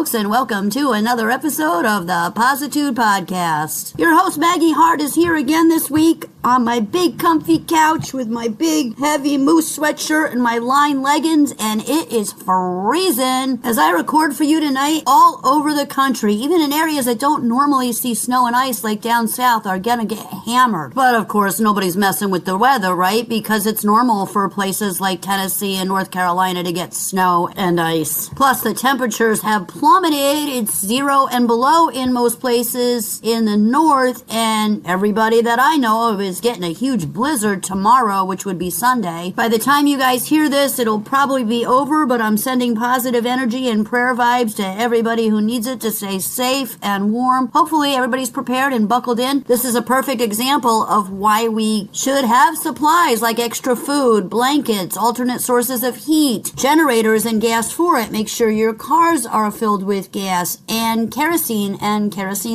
folks, and welcome to another episode of the Positude podcast. Your host, Maggie Heart, is here again this week on my big comfy couch with my big heavy moose sweatshirt and my lined leggings, and it is freezing as I record for you tonight. All over the country, even in areas that don't normally see snow and ice like down south, are gonna get hammered. But of course, nobody's messing with the weather, right? Because it's normal for places like Tennessee and North Carolina to get snow and ice. Plus, the temperatures have plummeted. It's 0 and below in most places in the north, and everybody that I know of is getting a huge blizzard tomorrow, which would be Sunday. By the time you guys hear this, it'll probably be over, but I'm sending positive energy and prayer vibes to everybody who needs it to stay safe and warm. Hopefully everybody's prepared and buckled in. This is a perfect example of why we should have supplies like extra food, blankets, alternate sources of heat, generators and gas for it. Make sure your cars are filled with gas and kerosene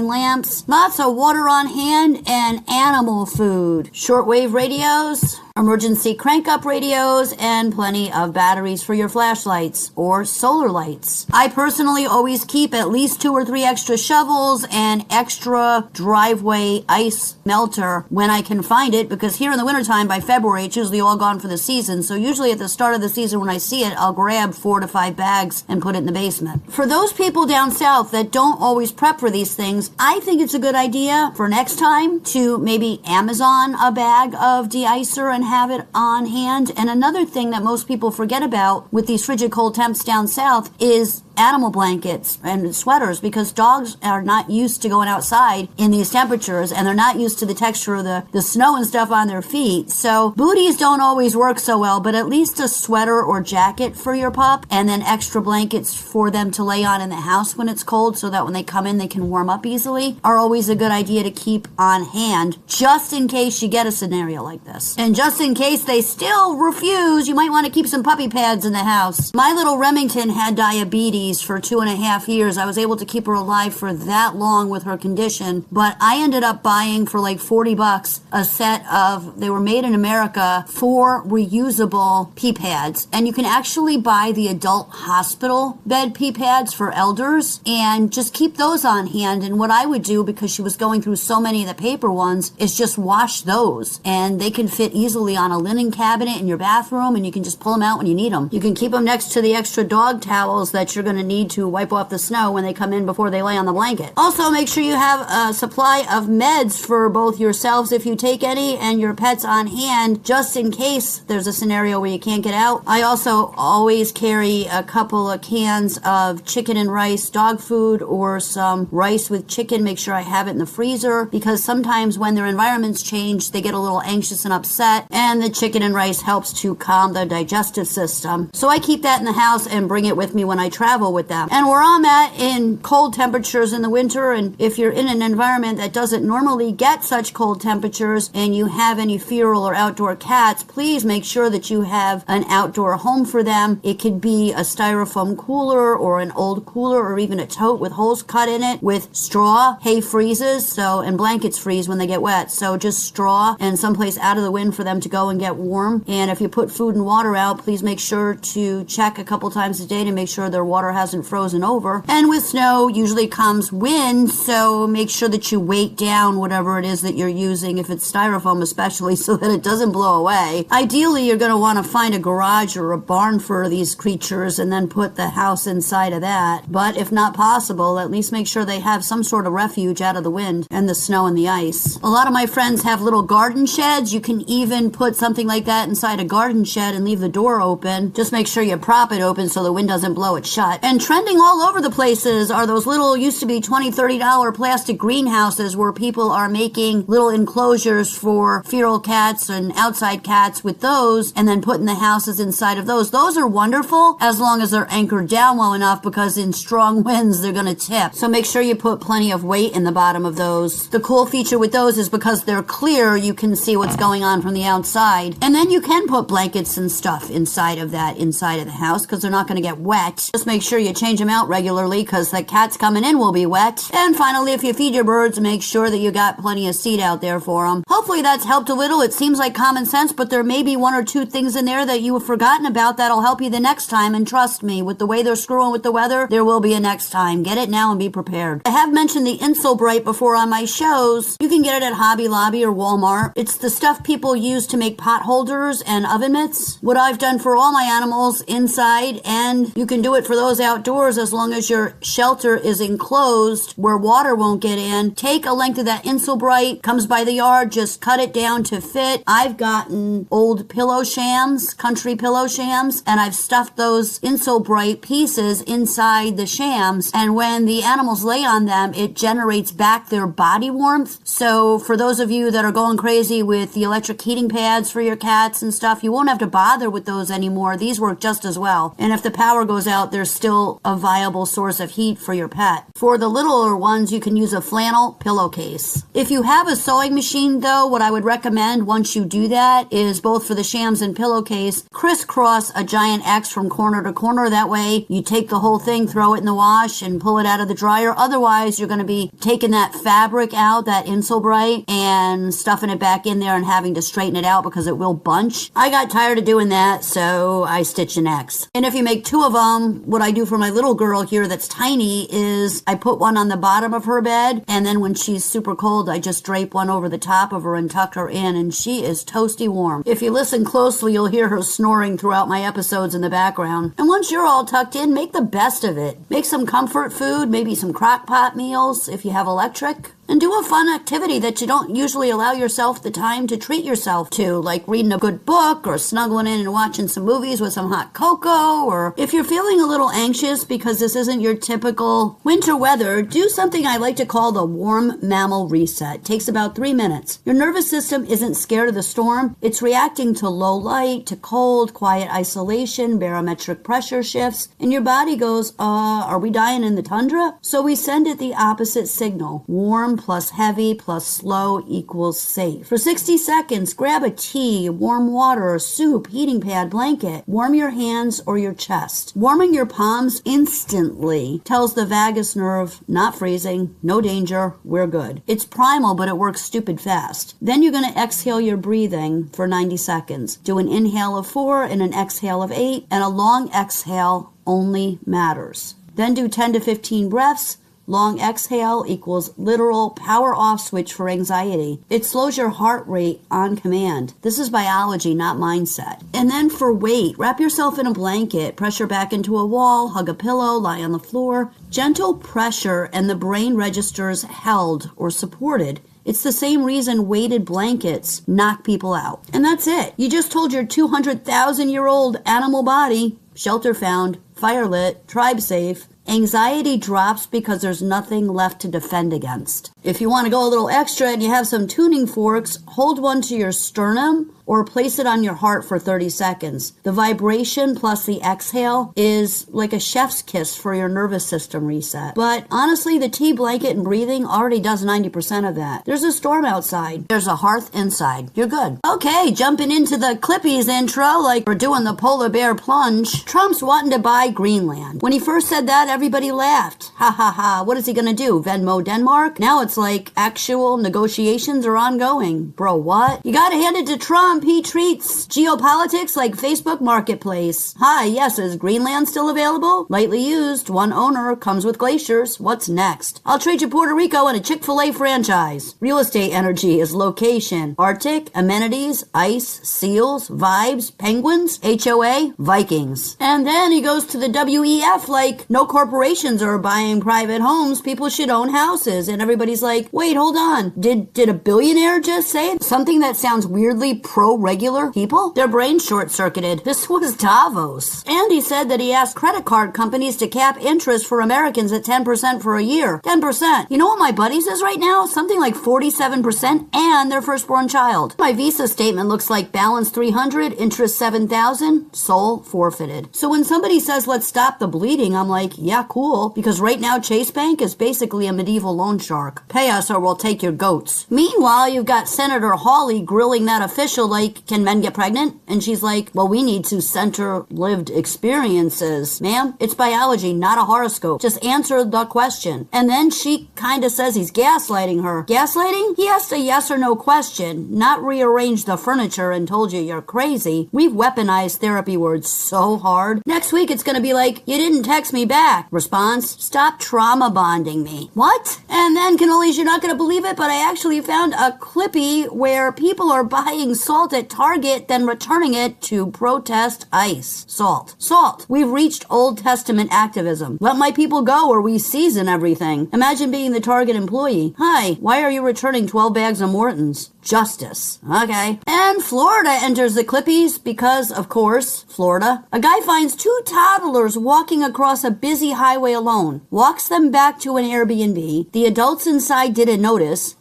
lamps, lots of water on hand, and animal food, shortwave radios, emergency crank-up radios, and plenty of batteries for your flashlights or solar lights. I personally always keep at least 2 or 3 extra shovels and extra driveway ice melter when I can find it, because here in the wintertime, by February, it's usually all gone for the season. So usually at the start of the season when I see it, I'll grab 4 to 5 bags and put it in the basement. For those people down south that don't always prep for these things, I think it's a good idea for next time to maybe Amazon a bag of de-icer and have it on hand. And another thing that most people forget about with these frigid cold temps down south is animal blankets and sweaters, because dogs are not used to going outside in these temperatures, and they're not used to the texture of the snow and stuff on their feet. So booties don't always work so well, but at least a sweater or jacket for your pup, and then extra blankets for them to lay on in the house when it's cold, so that when they come in they can warm up easily, are always a good idea to keep on hand, just in case you get a scenario like this. And just in case they still refuse, you might want to keep some puppy pads in the house. My little Remington had diabetes for 2.5 years. I was able to keep her alive for that long with her condition, but I ended up buying for like $40 a set of, they were made in America, 4 reusable pee pads. And you can actually buy the adult hospital bed pee pads for elders and just keep those on hand. And what I would do, because she was going through so many of the paper ones, is just wash those, and they can fit easily on a linen cabinet in your bathroom, and you can just pull them out when you need them. You can keep them next to the extra dog towels that you're going to need to wipe off the snow when they come in before they lay on the blanket. Also, make sure you have a supply of meds for both yourselves, if you take any, and your pets on hand, just in case there's a scenario where you can't get out. I also always carry a couple of cans of chicken and rice dog food, or some rice with chicken. Make sure I have it in the freezer, because sometimes when their environments change, they get a little anxious and upset, and the chicken and rice helps to calm the digestive system. So I keep that in the house and bring it with me when I travel with them. And where I'm at in cold temperatures in the winter, and if you're in an environment that doesn't normally get such cold temperatures and you have any feral or outdoor cats, please make sure that you have an outdoor home for them. It could be a styrofoam cooler or an old cooler, or even a tote with holes cut in it with straw. Hay freezes, and blankets freeze when they get wet, so just straw and someplace out of the wind for them to go and get warm. And if you put food and water out, please make sure to check a couple times a day to make sure their water hasn't frozen over. And with snow usually comes wind, so make sure that you weight down whatever it is that you're using, if it's styrofoam especially, so that it doesn't blow away. Ideally, you're going to want to find a garage or a barn for these creatures and then put the house inside of that. But if not possible, at least make sure they have some sort of refuge out of the wind and the snow and the ice. A lot of my friends have little garden sheds. You can even put something like that inside a garden shed and leave the door open. Just make sure you prop it open so the wind doesn't blow it shut. And trending all over the places are those little, used to be $20, $30 plastic greenhouses where people are making little enclosures for feral cats and outside cats with those, and then putting the houses inside of those. Those are wonderful as long as they're anchored down well enough, because in strong winds they're going to tip. So make sure you put plenty of weight in the bottom of those. The cool feature with those is because they're clear, you can see what's going on from the outside. And then you can put blankets and stuff inside of the house, because they're not going to get wet. Just make sure sure you change them out regularly because the cats coming in will be wet. And finally, if you feed your birds, make sure that you got plenty of seed out there for them. Hopefully that's helped a little. It seems like common sense, but there may be one or two things in there that you have forgotten about that'll help you the next time. And trust me, with the way they're screwing with the weather, there will be a next time. Get it now and be prepared. I have mentioned the Insul-Bright before on my shows. You can get it at Hobby Lobby or Walmart. It's the stuff people use to make pot holders and oven mitts. What I've done for all my animals inside, and you can do it for those outdoors as long as your shelter is enclosed where water won't get in. Take a length of that Insul-Bright, comes by the yard, just cut it down to fit. I've gotten old pillow shams, country pillow shams, and I've stuffed those Insul-Bright pieces inside the shams, and when the animals lay on them, it generates back their body warmth. So for those of you that are going crazy with the electric heating pads for your cats and stuff, you won't have to bother with those anymore. These work just as well. And if the power goes out, there's still a viable source of heat for your pet. For the littler ones, you can use a flannel pillowcase. If you have a sewing machine, though, what I would recommend once you do that is both for the shams and pillowcase, crisscross a giant X from corner to corner. That way, you take the whole thing, throw it in the wash, and pull it out of the dryer. Otherwise, you're going to be taking that fabric out, that Insul-Bright, and stuffing it back in there and having to straighten it out because it will bunch. I got tired of doing that, so I stitch an X. And if you make two of them, what I do for my little girl here that's tiny is I put one on the bottom of her bed, and then when she's super cold, I just drape one over the top of her and tuck her in, and she is toasty warm. If you listen closely, you'll hear her snoring throughout my episodes in the background. And once you're all tucked in, make the best of it. Make some comfort food, maybe some crock pot meals if you have electric. And do a fun activity that you don't usually allow yourself the time to treat yourself to, like reading a good book or snuggling in and watching some movies with some hot cocoa. Or if you're feeling a little anxious because this isn't your typical winter weather, do something I like to call the Warm Mammal Reset. It takes about 3 minutes. Your nervous system isn't scared of the storm. It's reacting to low light, to cold, quiet isolation, barometric pressure shifts, and your body goes, are we dying in the tundra? So we send it the opposite signal. Warm plus heavy plus slow equals safe. For 60 seconds, grab a tea, warm water, soup, heating pad, blanket. Warm your hands or your chest. Warming your palms instantly tells the vagus nerve, not freezing, no danger, we're good. It's primal, but it works stupid fast. Then you're going to exhale your breathing for 90 seconds. Do an inhale of 4 and an exhale of 8, and a long exhale only matters. Then do 10 to 15 breaths. Long exhale equals literal power off switch for anxiety. It slows your heart rate on command. This is biology, not mindset. And then for weight, wrap yourself in a blanket, pressure back into a wall, hug a pillow, lie on the floor. Gentle pressure and the brain registers held or supported. It's the same reason weighted blankets knock people out. And that's it. You just told your 200,000-year-old animal body, shelter found, fire lit, tribe safe, anxiety drops because there's nothing left to defend against. If you want to go a little extra and you have some tuning forks, hold one to your sternum or place it on your heart for 30 seconds. The vibration plus the exhale is like a chef's kiss for your nervous system reset. But honestly, the tea, blanket, and breathing already does 90% of that. There's a storm outside. There's a hearth inside. You're good. Okay, jumping into the Clippies intro like we're doing the polar bear plunge. Trump's wanting to buy Greenland. When he first said that, everybody laughed. Ha ha ha, what is he gonna do, Venmo Denmark? Now it's like actual negotiations are ongoing. Bro, what? You gotta hand it to Trump. He treats geopolitics like Facebook Marketplace. Hi, yes, is Greenland still available? Lightly used, one owner, comes with glaciers. What's next? I'll trade you Puerto Rico and a Chick-fil-A franchise. Real estate energy is location. Arctic, amenities, ice, seals, vibes, penguins, HOA, Vikings. And then he goes to the WEF like no corporations are buying private homes. People should own houses. And everybody's like, wait, hold on. Did a billionaire just say something that sounds weirdly pro-regular people? Their brains short-circuited. This was Davos. And he said that he asked credit card companies to cap interest for Americans at 10% for a year. 10%. You know what my buddy's is right now? Something like 47% and their firstborn child. My Visa statement looks like balance 300, interest 7,000, soul forfeited. So when somebody says, let's stop the bleeding, I'm like, yeah, Yeah, cool, because right now Chase Bank is basically a medieval loan shark. Pay us or we'll take your goats. Meanwhile, you've got Senator Hawley grilling that official like, can men get pregnant? And she's like, well, we need to center lived experiences. Ma'am, it's biology, not a horoscope. Just answer the question. And then she kind of says he's gaslighting her. Gaslighting? He asked a yes or no question, not rearranged the furniture and told you you're crazy. We've weaponized therapy words so hard. Next week it's gonna be like, you didn't text me back. Response, stop trauma bonding me. What? And then, cannolis, you're not gonna believe it, but I actually found a Clippy where people are buying salt at Target, then returning it to protest ICE. Salt. Salt. We've reached Old Testament activism. Let my people go or we season everything. Imagine being the Target employee. Hi, why are you returning 12 bags of Morton's? Justice. Okay. And Florida enters the Clippies because, of course, Florida. A guy finds 2 toddlers walking across a busy highway alone, walks them back to an Airbnb. The adults inside didn't notice.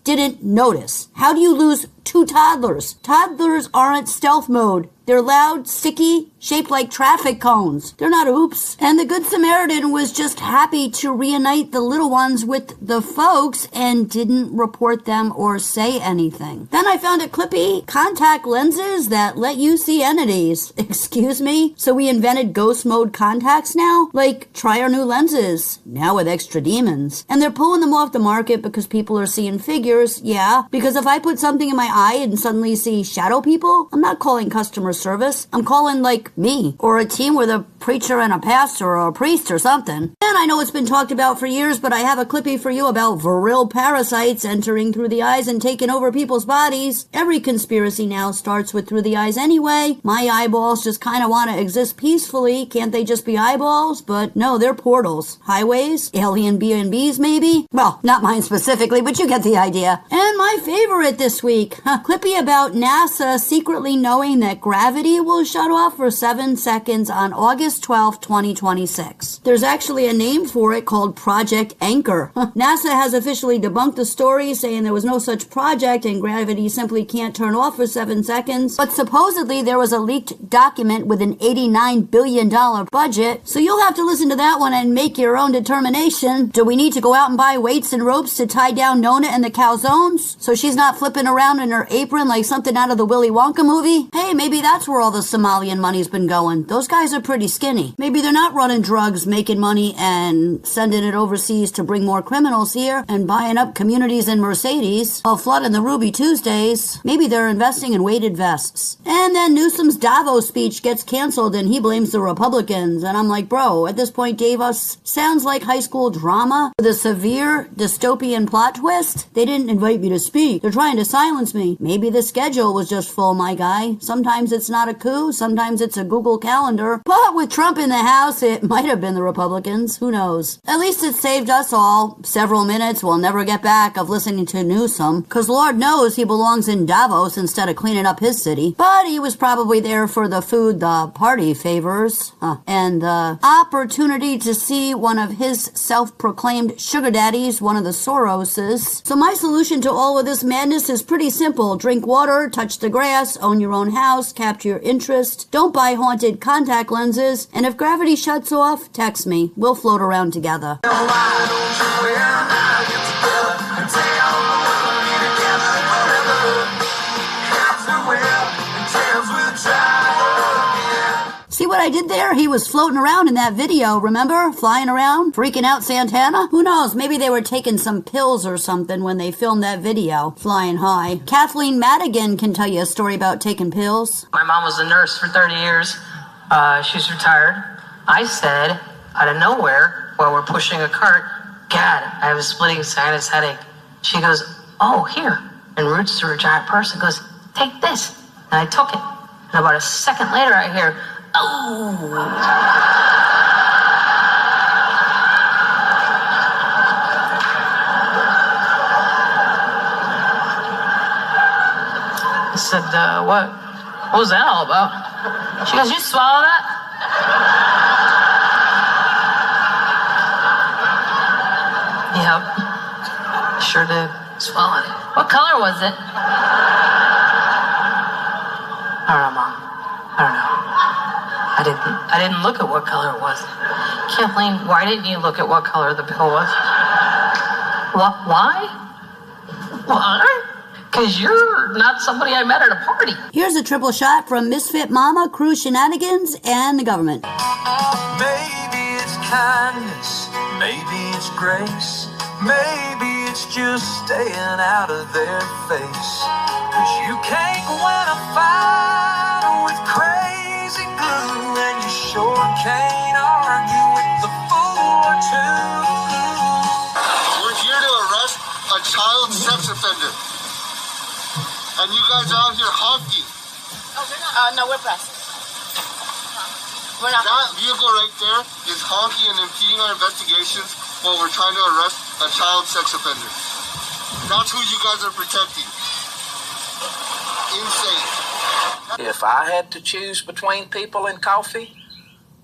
How do you lose 2 toddlers? Toddlers aren't stealth mode. They're loud, sticky, shaped like traffic cones. They're not oops. And the Good Samaritan was just happy to reunite the little ones with the folks and didn't report them or say anything. Then I found a Clippy, contact lenses that let you see entities. Excuse me? So we invented ghost mode contacts now? Like, try our new lenses, now with extra demons. And they're pulling them off the market because people are seeing figures. Yeah, because if I put something in my eye and suddenly see shadow people, I'm not calling customer service. I'm calling like me or a team with a preacher and a pastor or a priest or something. And I know it's been talked about for years, but I have a Clippy for you about viril parasites entering through the eyes and taking over people's bodies. Every conspiracy now starts with through the eyes anyway. My eyeballs just kind of want to exist peacefully. Can't they just be eyeballs? But no, they're portals. Highways? Alien B&Bs maybe? Well, not mine specifically, but you get the idea. And my favorite this week, Clippy about NASA secretly knowing that gravity will shut off for 7 seconds on August 12, 2026. There's actually a name for it called Project Anchor. NASA has officially debunked the story, saying there was no such project and gravity simply can't turn off for 7 seconds. But supposedly there was a leaked document with an $89 billion budget, so you'll have to listen to that one and make your own determination. Do we need to go out and buy weights and ropes to tie down Nona and the calzones so she's not flipping around in her apron like something out of the Willy Wonka movie? Hey, maybe that's where all the Somalian money's been going. Those guys are pretty skinny. Maybe they're not running drugs, making money, and sending it overseas to bring more criminals here and buying up communities in Mercedes while flooding the Ruby Tuesdays. Maybe they're investing in weighted vests. And then Newsom's Davos speech gets canceled and he blames the Republicans. And I'm like, bro, at this point, Davos sounds like high school drama with a severe dystopian plot twist. They didn't invite me to speak. They're trying to silence me. Maybe the schedule was just full, my guy. Sometimes it's not a coup, sometimes it's a Google Calendar. But with Trump in the House, it might have been the Republicans. Who knows? At least it saved us all several minutes we'll never get back of listening to Newsom, because Lord knows he belongs in Davos instead of cleaning up his city. But he was probably there for the food the party favors, and the opportunity to see one of his self-proclaimed sugar daddies, one of the Soroses. So my solution to all of this madness is pretty simple. Drink water, touch the grass, own your own house, capture your interest, don't buy haunted contact lenses, and if gravity shuts off, text me. We'll float around together. See what I did there? He was floating around in that video, remember? Flying around, freaking out Santana? Who knows? Maybe they were taking some pills or something when they filmed that video, flying high. Kathleen Madigan can tell you a story about taking pills. My mom was a nurse for 30 years. She's retired. I said, out of nowhere, while we're pushing a cart, God, I have a splitting sinus headache. She goes, oh, here. And roots through a giant purse and goes, take this. And I took it. And about a second later, I hear, oh. I said, what was that all about? She goes, you swallow that? Yep. Sure did. Swallow it. What color was it? I don't know, Mom. I don't know. I didn't look at what color it was. Kathleen, why didn't you look at what color the pill was? What? Why? Why? Because you're not somebody I met at a party. Here's a triple shot from Misfit Mama, Crew Shenanigans, and the government. Maybe it's kindness, maybe it's grace, maybe it's just staying out of their face. 'Cause you can't win a fight with crazy glue, and you sure can't argue with the fool or two. We're here to arrest a child sex offender. And you guys are out here honking. Oh, we're not. No, we're pressed. We're not. That vehicle right there is honking and impeding our investigations while we're trying to arrest a child sex offender. That's who you guys are protecting. Insane. If I had to choose between people and coffee,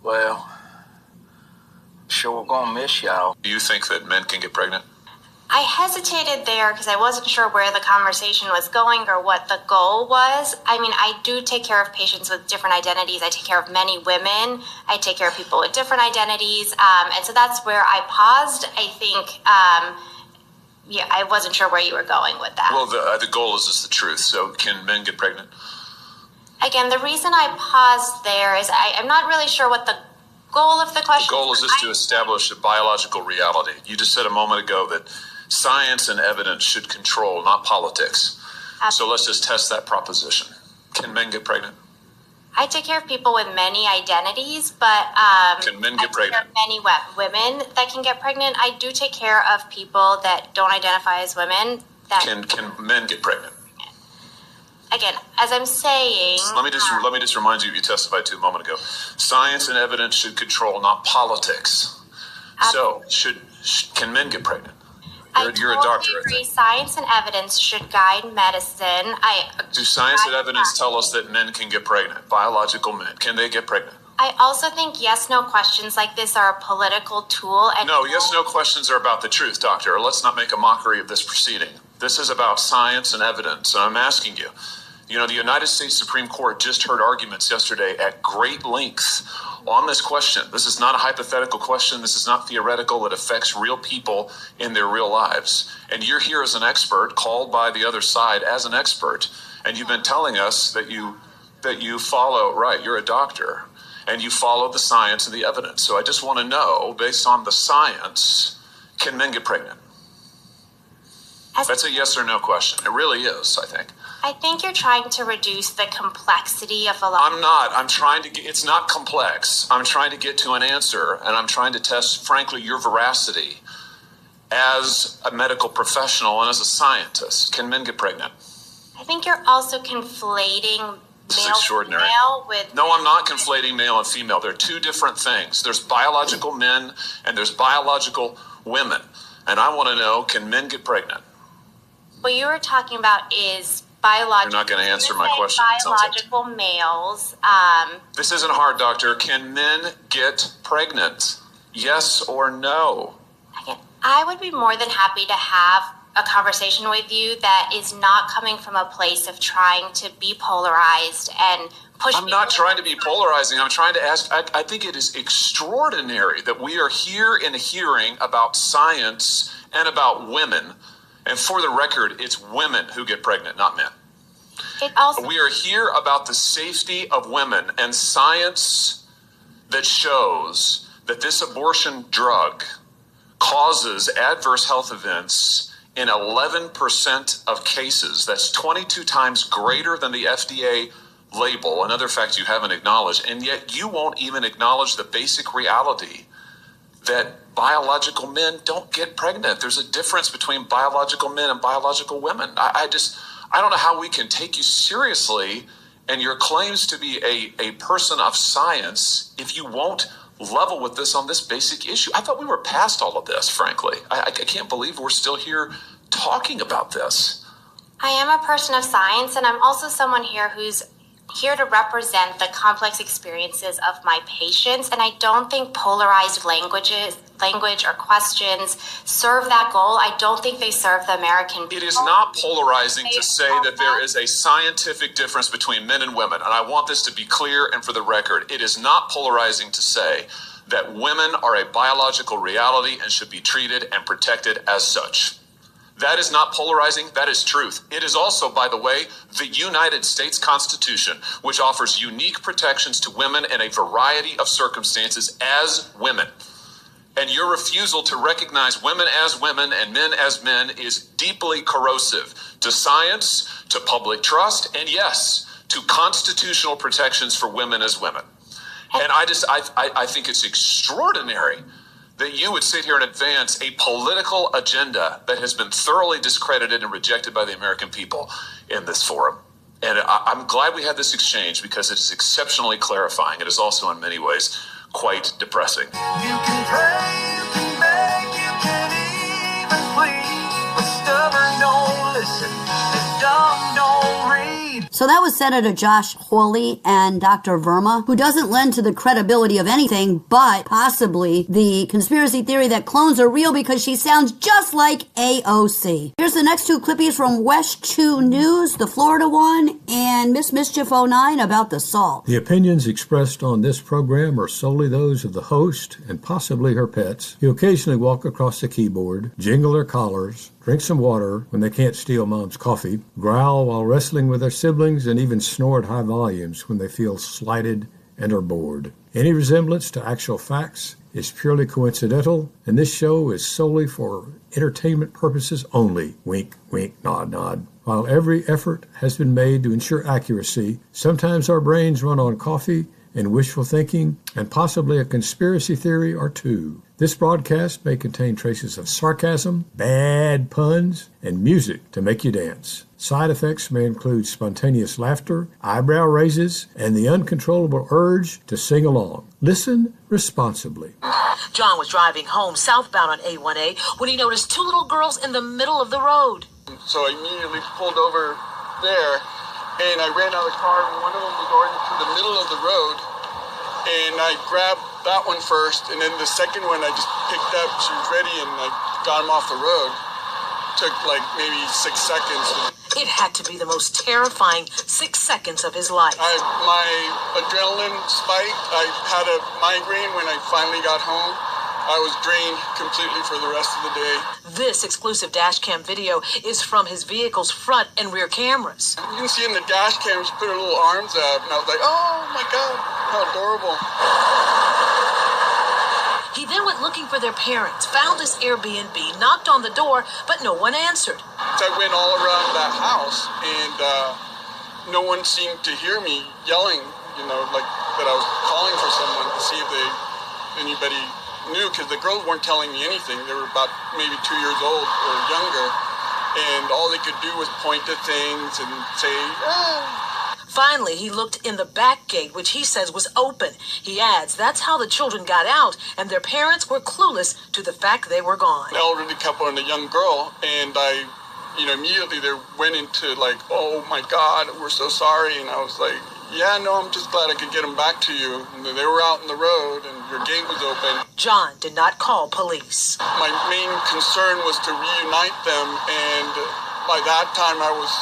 well, sure gonna miss y'all. Do you think that men can get pregnant? I hesitated there because I wasn't sure where the conversation was going or what the goal was. I mean, I do take care of patients with different identities. I take care of many women. I take care of people with different identities. And so that's where I paused. I think, yeah, I wasn't sure where you were going with that. Well, the goal is just the truth. So can men get pregnant? Again, the reason I paused there is I'm not really sure what the goal of the question The goal is just to establish a biological reality. You just said a moment ago that science and evidence should control, not politics. Absolutely. So let's just test that proposition. Can men get pregnant? I take care of people with many identities, but Can men get I take care of many women that can get pregnant. I do take care of people that don't identify as women. That Can men get pregnant? Again, as I'm saying, Let me just remind you testified to a moment ago. Science and evidence should control, not politics. So can men get pregnant? You're a doctor, I agree. think. Science and evidence should guide medicine. Do science and evidence tell us that men can get pregnant? Biological men, can they get pregnant? I also think yes/no questions like this are a political tool. And No, yes/no questions are about the truth, doctor. Let's not make a mockery of this proceeding. This is about science and evidence, and I'm asking you. You know, the United States Supreme Court just heard arguments yesterday at great length on this question. This is not a hypothetical question. This is not theoretical. It affects real people in their real lives. And you're here as an expert, called by the other side as an expert, and you've been telling us that you follow, right, you're a doctor, and you follow the science and the evidence. So I just want to know, based on the science, can men get pregnant? That's a yes or no question. It really is, I think. I think you're trying to reduce the complexity of a lot. I'm not. I'm trying to get, it's not complex. I'm trying to get to an answer, and I'm trying to test, frankly, your veracity as a medical professional and as a scientist. Can men get pregnant? I think you're also conflating This is male extraordinary. female with. No, I'm not conflating male and female. They're two different things. There's biological men and there's biological women. And I want to know, can men get pregnant? What you were talking about is biological. You're not going to answer my question. It sounds like. Biological males. This isn't hard, doctor. Can men get pregnant? Yes or no? Again, I would be more than happy to have a conversation with you that is not coming from a place of trying to be polarized and push. I'm not trying to be polarizing. I'm trying to ask. I think it is extraordinary that we are here in a hearing about science and about women. And for the record, it's women who get pregnant, not men. We are here about the safety of women and science that shows that this abortion drug causes adverse health events in 11% of cases. That's 22 times greater than the FDA label. Another fact you haven't acknowledged, and yet you won't even acknowledge the basic reality that biological men don't get pregnant. There's a difference between biological men and biological women. I don't know how we can take you seriously and your claims to be a person of science if you won't level with this on this basic issue. I thought we were past all of this, frankly. I can't believe we're still here talking about this. I am a person of science, and I'm also someone here who's here to represent the complex experiences of my patients, and I don't think polarized language or questions serve that goal. I don't think they serve the American people. It is not polarizing to say that there is a scientific difference between men and women, and I want this to be clear and for the record. It is not polarizing to say that women are a biological reality and should be treated and protected as such. That is not polarizing, that is truth. It is also, by the way, the United States Constitution, which offers unique protections to women in a variety of circumstances as women. And your refusal to recognize women as women and men as men is deeply corrosive to science, to public trust, and yes, to constitutional protections for women as women. And I think it's extraordinary that you would sit here and advance a political agenda that has been thoroughly discredited and rejected by the American people in this forum. And I'm glad we had this exchange because it is exceptionally clarifying. It is also in many ways quite depressing. You can pray, you can beg, you can even plead, but stubborn don't listen, and dumb don't read. So that was Senator Josh Hawley and Dr. Verma, who doesn't lend to the credibility of anything but possibly the conspiracy theory that clones are real because she sounds just like AOC. Here's the next two Clippies from West 2 News, the Florida one, and Miss Mischief 09 about the salt. The opinions expressed on this program are solely those of the host and possibly her pets, who occasionally walk across the keyboard, jingle their collars, drink some water when they can't steal mom's coffee, growl while wrestling with their siblings, and even snore at high volumes when they feel slighted and are bored. Any resemblance to actual facts is purely coincidental, and this show is solely for entertainment purposes only. Wink, wink, nod, nod. While every effort has been made to ensure accuracy, sometimes our brains run on coffee and wishful thinking, and possibly a conspiracy theory or two. This broadcast may contain traces of sarcasm, bad puns, and music to make you dance. Side effects may include spontaneous laughter, eyebrow raises, and the uncontrollable urge to sing along. Listen responsibly. John was driving home southbound on A1A when he noticed two little girls in the middle of the road. So I immediately pulled over there, and I ran out of the car, and one of them was going to the middle of the road, and I grabbed that one first, and then the second one I just picked up. She was ready, and I got him off the road. Took like maybe 6 seconds. It had to be the most terrifying 6 seconds of his life. My adrenaline spiked. I had a migraine when I finally got home. I was drained completely for the rest of the day. This exclusive dash cam video is from his vehicle's front and rear cameras. You can see in the dash cam, she put her little arms up, and I was like, oh my God, how adorable. He then went looking for their parents, found this Airbnb, knocked on the door, but no one answered. So I went all around that house, and no one seemed to hear me yelling, like that I was calling for someone to see if anybody knew, because the girls weren't telling me anything. They were about maybe 2 years old or younger, and all they could do was point to things and say, ah. Finally, he looked in the back gate, which he says was open. He adds that's how the children got out, and their parents were clueless to the fact they were gone. An elderly couple and a young girl, and I, immediately they went into like, oh my God, we're so sorry. And I was like, yeah, no, I'm just glad I could get them back to you. And they were out in the road, and your gate was open. John did not call police. My main concern was to reunite them, and by that time I was,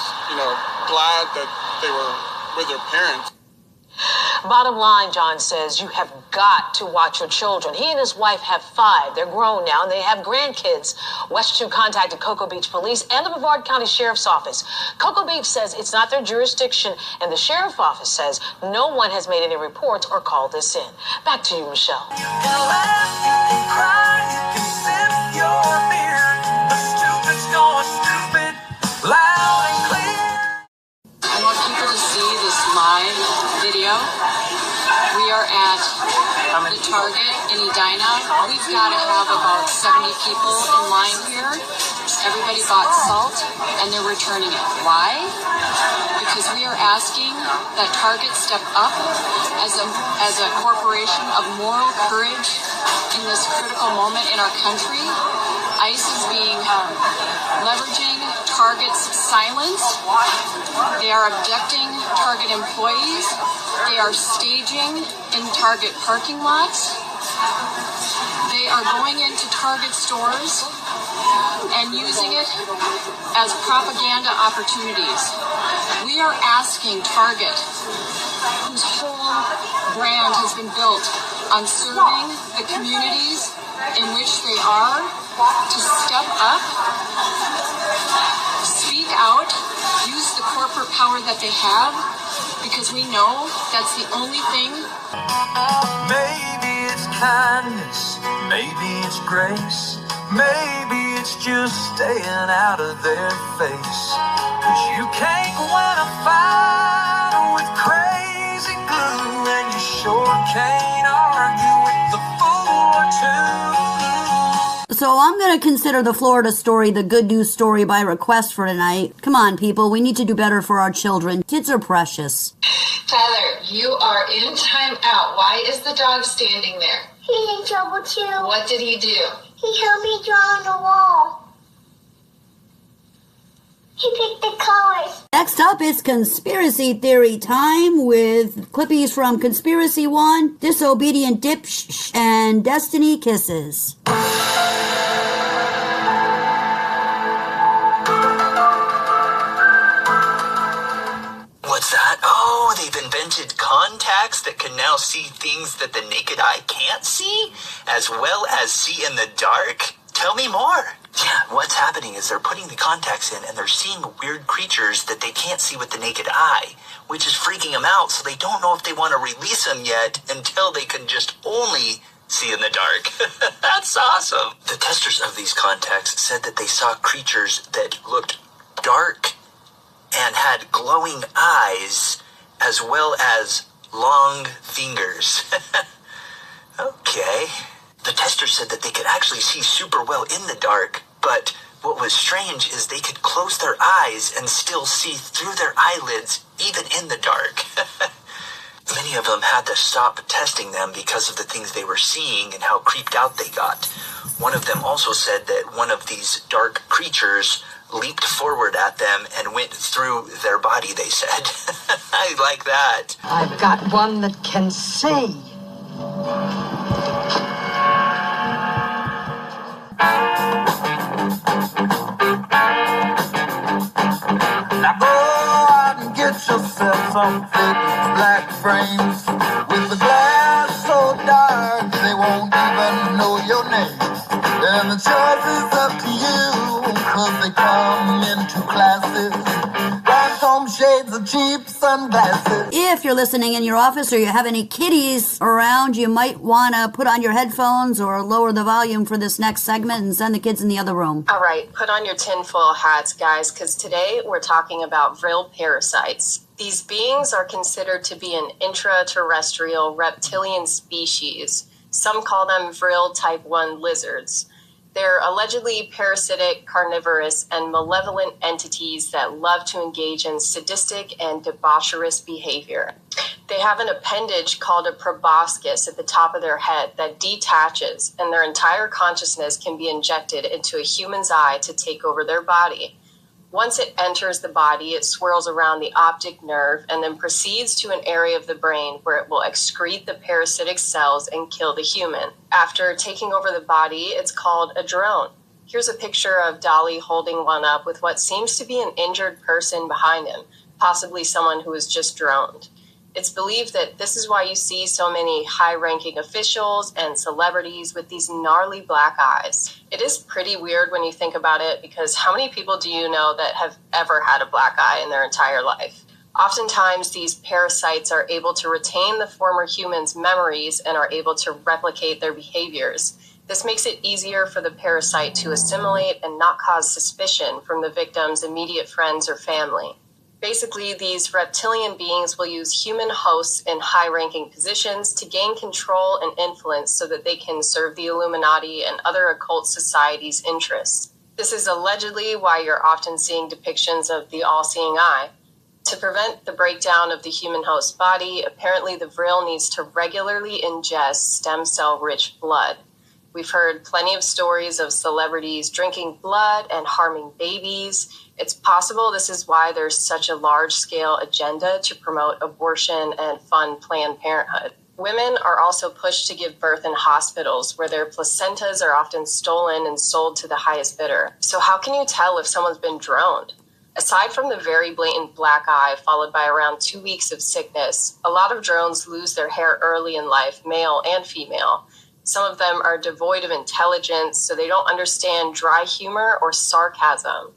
glad that they were with their parents. Bottom line, John says, you have got to watch your children. He and his wife have 5. They're grown now, and they have grandkids. West 2 contacted Cocoa Beach Police and the Brevard County Sheriff's Office. Cocoa Beach says it's not their jurisdiction, and the Sheriff's Office says no one has made any reports or called this in. Back to you, Michelle. You can laugh, you can cry, you can sip your beer. The stupid's going stupid, loud and clear. I want people to see this live video. We are at the Target in Edina. We've got to have about 70 people in line here. Everybody bought salt, and they're returning it. Why? Because we are asking that Target step up as a corporation of moral courage in this critical moment in our country. ICE is leveraging Target's silence. They are abducting Target employees. They are staging in Target parking lots. They are going into Target stores and using it as propaganda opportunities. We are asking Target whose whole brand has been built on serving the communities in which they are, to step up, speak out, use the corporate power that they have, because we know that's the only thing. Maybe it's kindness, maybe it's grace, maybe it's just staying out of their face. 'Cause you can't win a fight with crazy glue, and you sure can't argue with the fool or two. So I'm going to consider the Florida story the good news story by request for tonight. Come on, people. We need to do better for our children. Kids are precious. Tyler, you are in timeout. Why is the dog standing there? He's in trouble too. What did he do? He helped me draw on the wall. He picked the colors. Next up is conspiracy theory time with Clippies from Conspiracy 1, Disobedient Dip and Destiny Kisses. What's that? Oh, they've invented contacts that can now see things that the naked eye can't see, as well as see in the dark? Tell me more. Yeah, what's happening is they're putting the contacts in and they're seeing weird creatures that they can't see with the naked eye, which is freaking them out, so they don't know if they want to release them yet until they can just only see in the dark. That's awesome. The testers of these contacts said that they saw creatures that looked dark and had glowing eyes, as well as long fingers. Okay. The tester said that they could actually see super well in the dark, but what was strange is they could close their eyes and still see through their eyelids, even in the dark. Many of them had to stop testing them because of the things they were seeing and how creeped out they got. One of them also said that one of these dark creatures leaped forward at them and went through their body, they said. I like that. I've got one that can see. Now go out and get yourself some thick black frames with the glass so dark they won't even know your name. And the choice is up to you, 'cause they come in two classes. Rhinestone shades of cheap sunglasses. If you're listening in your office or you have any kiddies around, you might want to put on your headphones or lower the volume for this next segment and send the kids in the other room. All right, put on your tinfoil hats, guys, because today we're talking about vril parasites. These beings are considered to be an intraterrestrial reptilian species. Some call them vril type 1 lizards. They're allegedly parasitic, carnivorous, and malevolent entities that love to engage in sadistic and debaucherous behavior. They have an appendage called a proboscis at the top of their head that detaches, and their entire consciousness can be injected into a human's eye to take over their body. Once it enters the body, it swirls around the optic nerve and then proceeds to an area of the brain where it will excrete the parasitic cells and kill the human. After taking over the body, it's called a drone. Here's a picture of Dolly holding one up with what seems to be an injured person behind him, possibly someone who was just droned. It's believed that this is why you see so many high-ranking officials and celebrities with these gnarly black eyes. It is pretty weird when you think about it, because how many people do you know that have ever had a black eye in their entire life? Oftentimes, these parasites are able to retain the former human's memories and are able to replicate their behaviors. This makes it easier for the parasite to assimilate and not cause suspicion from the victim's immediate friends or family. Basically, these reptilian beings will use human hosts in high-ranking positions to gain control and influence so that they can serve the Illuminati and other occult societies' interests. This is allegedly why you're often seeing depictions of the all-seeing eye. To prevent the breakdown of the human host body, apparently the vril needs to regularly ingest stem cell-rich blood. We've heard plenty of stories of celebrities drinking blood and harming babies. It's possible this is why there's such a large-scale agenda to promote abortion and fund Planned Parenthood. Women are also pushed to give birth in hospitals where their placentas are often stolen and sold to the highest bidder. So how can you tell if someone's been droned? Aside from the very blatant black eye, followed by around 2 weeks of sickness, a lot of drones lose their hair early in life, male and female. Some of them are devoid of intelligence, so they don't understand dry humor or sarcasm.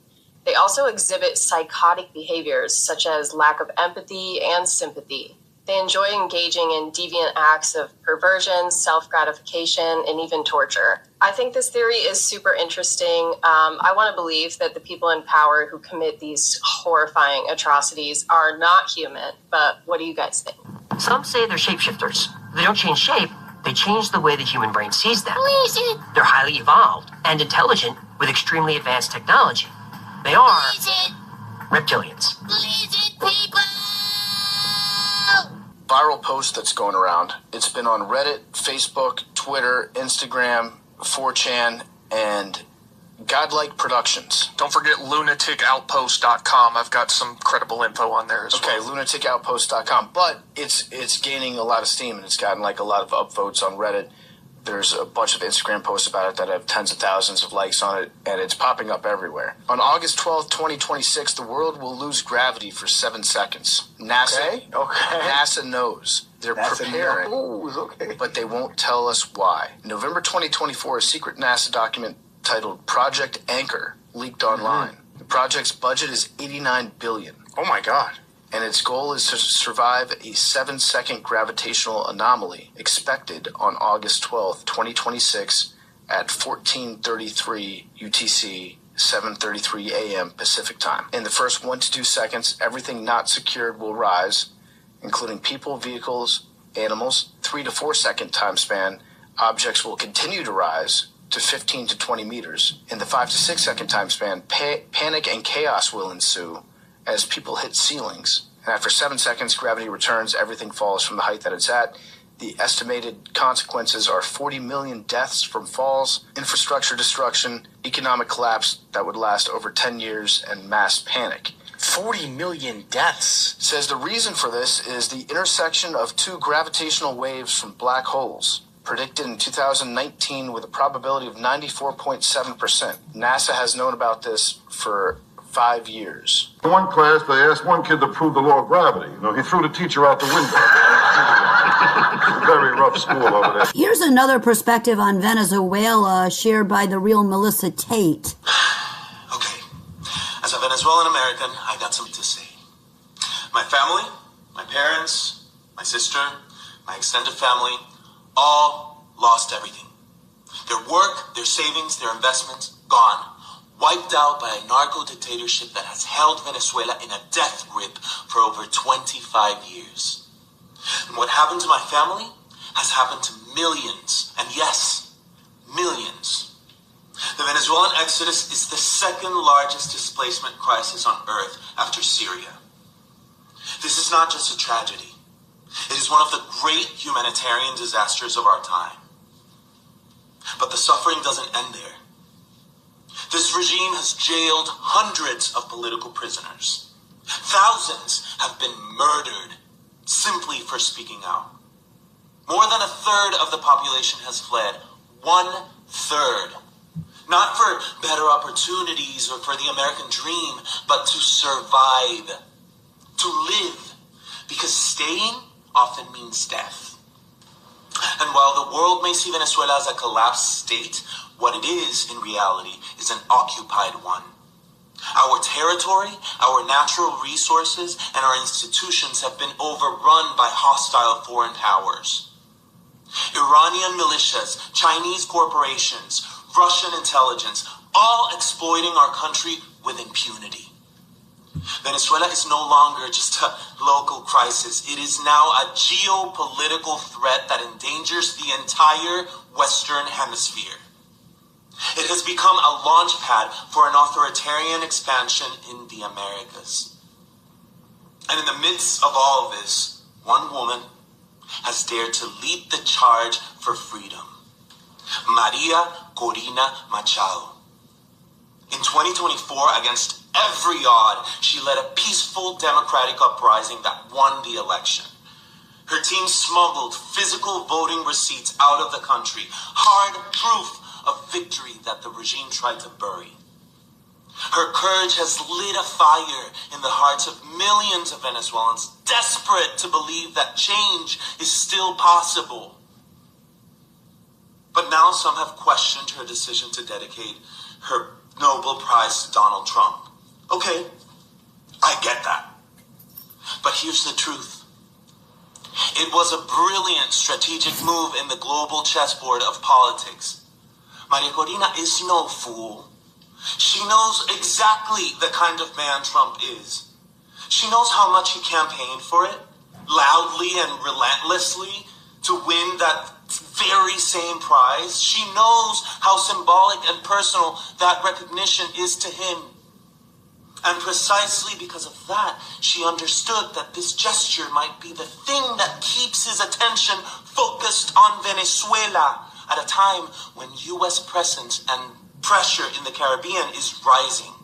They also exhibit psychotic behaviors, such as lack of empathy and sympathy. They enjoy engaging in deviant acts of perversion, self-gratification, and even torture. I think this theory is super interesting. I want to believe that the people in power who commit these horrifying atrocities are not human, but what do you guys think? Some say they're shapeshifters. They don't change shape, they change the way the human brain sees them. They're highly evolved and intelligent with extremely advanced technology. They are reptilians. Viral post that's going around. It's been on Reddit, Facebook, Twitter, Instagram, 4chan, and Godlike Productions. Don't forget lunaticoutpost.com. I've got some credible info on there as well. Okay, lunaticoutpost.com. But it's gaining a lot of steam, and it's gotten like a lot of upvotes on Reddit. There's a bunch of Instagram posts about it that have tens of thousands of likes on it, and it's popping up everywhere. On August 12th, 2026, the world will lose gravity for 7 seconds. NASA knows. They're preparing, but they won't tell us why. November 2024, a secret NASA document titled Project Anchor leaked online. The project's budget is $89 billion. Oh my God. And its goal is to survive a 7-second gravitational anomaly expected on August 12th, 2026 at 14:33 UTC, 7:33 a.m. Pacific time. In the first 1 to 2 seconds, everything not secured will rise, including people, vehicles, animals. 3 to 4 second time span, objects will continue to rise to 15 to 20 meters. In the 5 to 6 second time span, panic and chaos will ensue as people hit ceilings. And after 7 seconds, gravity returns, everything falls from the height that it's at. The estimated consequences are 40 million deaths from falls, infrastructure destruction, economic collapse that would last over 10 years, and mass panic. 40 million deaths. It says the reason for this is the intersection of 2 gravitational waves from black holes, predicted in 2019 with a probability of 94.7%. NASA has known about this for 5 years. In one class, they asked one kid to prove the law of gravity. He threw the teacher out the window. It's a very rough school over there. Here's another perspective on Venezuela shared by the real Melissa Tate. Okay, as a Venezuelan American, I got something to say. My family, my parents, my sister, my extended family, all lost everything. Their work, their savings, their investments, gone. Wiped out by a narco-dictatorship that has held Venezuela in a death grip for over 25 years. And what happened to my family has happened to millions, and yes, millions. The Venezuelan exodus is the second largest displacement crisis on Earth after Syria. This is not just a tragedy. It is one of the great humanitarian disasters of our time. But the suffering doesn't end there. This regime has jailed hundreds of political prisoners. Thousands have been murdered simply for speaking out. More than a third of the population has fled. 1/3. Not for better opportunities or for the American dream, but to survive, to live, because staying often means death. And while the world may see Venezuela as a collapsed state, what it is in reality is an occupied one. Our territory, our natural resources, and our institutions have been overrun by hostile foreign powers. Iranian militias, Chinese corporations, Russian intelligence, all exploiting our country with impunity. Venezuela is no longer just a local crisis. It is now a geopolitical threat that endangers the entire Western Hemisphere. It has become a launch pad for an authoritarian expansion in the Americas. And in the midst of all of this, one woman has dared to lead the charge for freedom. Maria Corina Machado. In 2024, against every odd, she led a peaceful democratic uprising that won the election. Her team smuggled physical voting receipts out of the country, hard proof of victory that the regime tried to bury. Her courage has lit a fire in the hearts of millions of Venezuelans desperate to believe that change is still possible. But now some have questioned her decision to dedicate her Nobel Prize to Donald Trump. Okay, I get that. But here's the truth. It was a brilliant strategic move in the global chessboard of politics. Maria Corina is no fool. She knows exactly the kind of man Trump is. She knows how much he campaigned for it, loudly and relentlessly, to win that very same prize. She knows how symbolic and personal that recognition is to him. And precisely because of that, she understood that this gesture might be the thing that keeps his attention focused on Venezuela at a time when U.S. presence and pressure in the Caribbean is rising.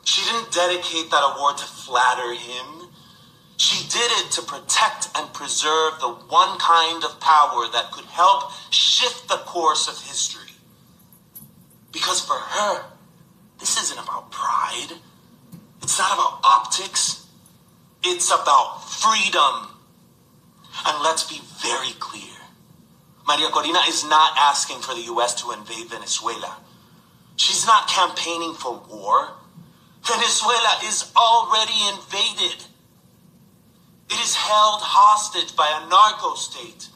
She didn't dedicate that award to flatter him. She did it to protect and preserve the one kind of power that could help shift the course of history. Because for her, this isn't about pride. It's not about optics. It's about freedom. And let's be very clear. Maria Corina is not asking for the U.S. to invade Venezuela. She's not campaigning for war. Venezuela is already invaded. It is held hostage by a narco state,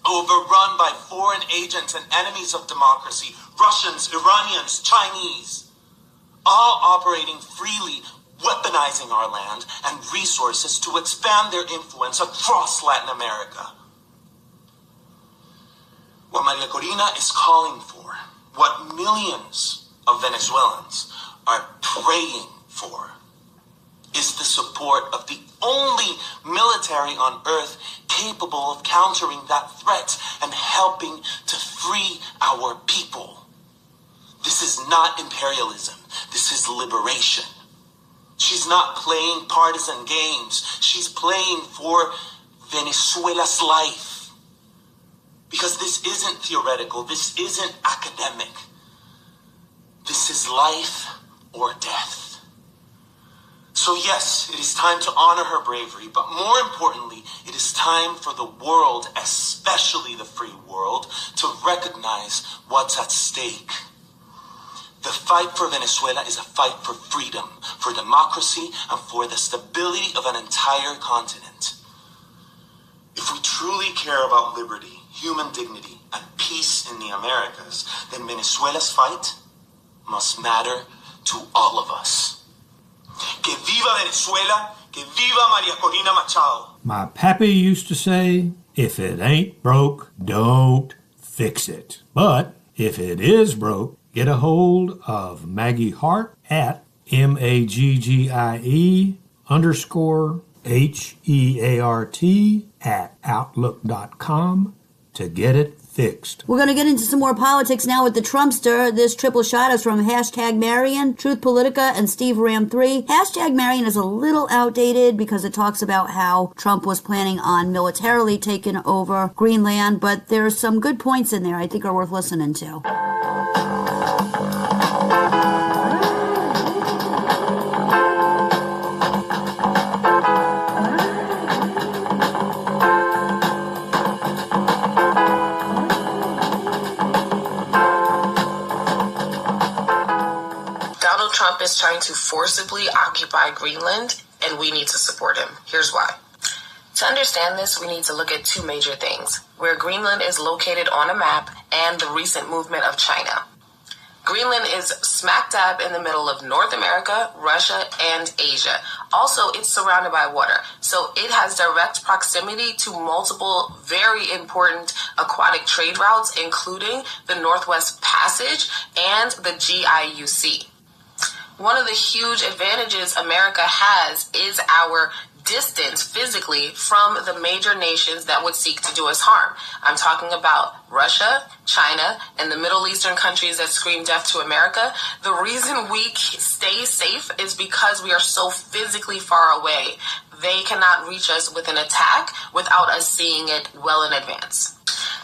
overrun by foreign agents and enemies of democracy, Russians, Iranians, Chinese, all operating freely, weaponizing our land and resources to expand their influence across Latin America. What Maria Corina is calling for, what millions of Venezuelans are praying for, is the support of the only military on earth capable of countering that threat and helping to free our people. This is not imperialism. This is liberation. She's not playing partisan games. She's playing for Venezuela's life. Because this isn't theoretical. This isn't academic. This is life or death. So yes, it is time to honor her bravery, but more importantly, it is time for the world, especially the free world, to recognize what's at stake. The fight for Venezuela is a fight for freedom, for democracy, and for the stability of an entire continent. If we truly care about liberty, human dignity, and peace in the Americas, then Venezuela's fight must matter to all of us. Que viva Venezuela, que viva Maria Corina Machado. My pappy used to say, if it ain't broke, don't fix it. But if it is broke, get a hold of Maggie Heart at MAGGIE_HEART at outlook.com to get it fixed. We're going to get into some more politics now with the Trumpster. This triple shot is from hashtag Marion, Truth Politica, and Steve Ram 3. Hashtag Marion is a little outdated because it talks about how Trump was planning on militarily taking over Greenland, but there's some good points in there I think are worth listening to. Trump is trying to forcibly occupy Greenland, and we need to support him. Here's why. To understand this, we need to look at two major things: where Greenland is located on a map and the recent movement of China. Greenland is smack dab in the middle of North America, Russia, and Asia. Also, it's surrounded by water, so it has direct proximity to multiple very important aquatic trade routes, including the Northwest Passage and the GIUC. One of the huge advantages America has is our distance physically from the major nations that would seek to do us harm. I'm talking about Russia, China, and the Middle Eastern countries that scream death to America. The reason we stay safe is because we are so physically far away. They cannot reach us with an attack without us seeing it well in advance.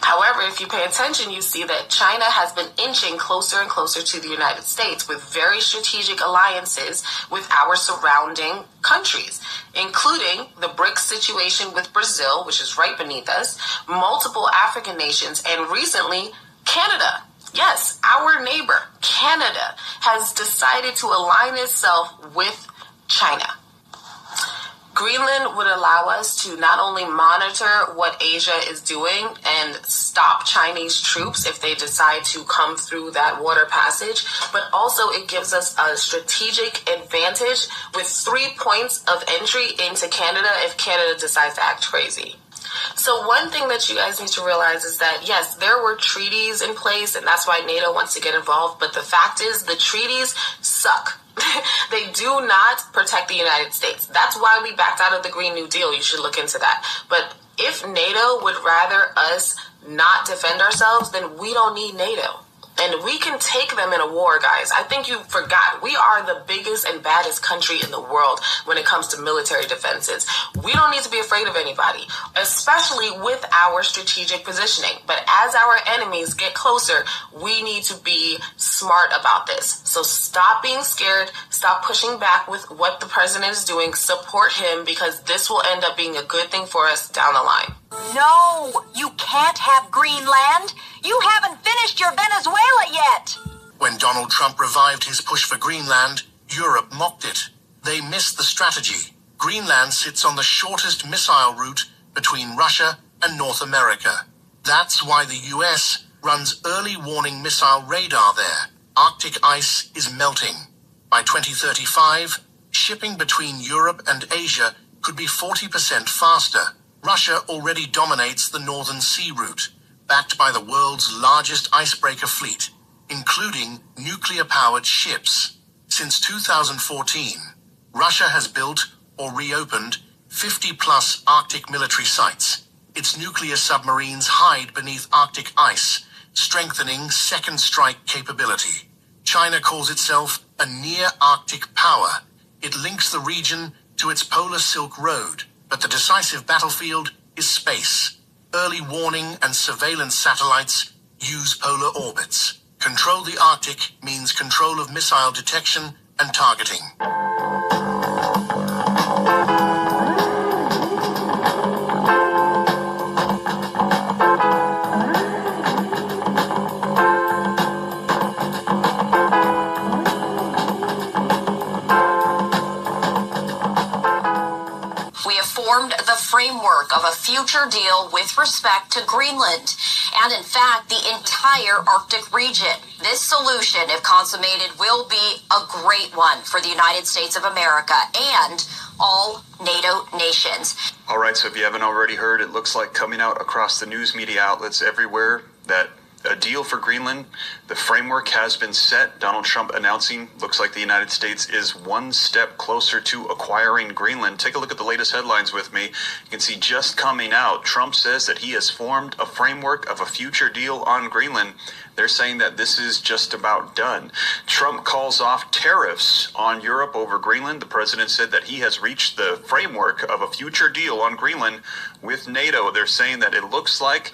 However, if you pay attention, you see that China has been inching closer and closer to the United States with very strategic alliances with our surrounding countries, including the BRICS situation with Brazil, which is right beneath us, multiple African nations, and recently Canada. Yes, our neighbor, Canada, has decided to align itself with China. Greenland would allow us to not only monitor what Asia is doing and stop Chinese troops if they decide to come through that water passage, but also it gives us a strategic advantage with 3 points of entry into Canada if Canada decides to act crazy. So one thing that you guys need to realize is that, yes, there were treaties in place, and that's why NATO wants to get involved, but the fact is the treaties suck. They do not protect the United States. That's why we backed out of the Green New Deal. You should look into that. But if NATO would rather us not defend ourselves, then we don't need NATO. And we can take them in a war, guys. I think you forgot. We are the biggest and baddest country in the world when it comes to military defenses. We don't need to be afraid of anybody, especially with our strategic positioning. But as our enemies get closer, we need to be smart about this. So stop being scared. Stop pushing back with what the president is doing. Support him, because this will end up being a good thing for us down the line. No, you can't have Greenland. You haven't finished your Venezuela yet. When Donald Trump revived his push for Greenland, Europe mocked it. They missed the strategy. Greenland sits on the shortest missile route between Russia and North America. That's why the US runs early warning missile radar there. Arctic ice is melting. By 2035, shipping between Europe and Asia could be 40% faster. Russia already dominates the Northern Sea route, backed by the world's largest icebreaker fleet, including nuclear-powered ships. Since 2014, Russia has built or reopened 50-plus Arctic military sites. Its nuclear submarines hide beneath Arctic ice, strengthening second strike capability. China calls itself a near-Arctic power. It links the region to its Polar Silk Road, but the decisive battlefield is space. Early warning and surveillance satellites use polar orbits. Control the Arctic means control of missile detection and targeting. Formed the framework of a future deal with respect to Greenland and, in fact, the entire Arctic region. This solution, if consummated, will be a great one for the United States of America and all NATO nations. All right, so if you haven't already heard, it looks like coming out across the news media outlets everywhere that a deal for Greenland, the framework has been set. Donald Trump announcing, looks like the United States is one step closer to acquiring Greenland. Take a look at the latest headlines with me. You can see just coming out, Trump says that he has formed a framework of a future deal on Greenland. They're saying that this is just about done. Trump calls off tariffs on Europe over Greenland. The president said that he has reached the framework of a future deal on Greenland with NATO. They're saying that it looks like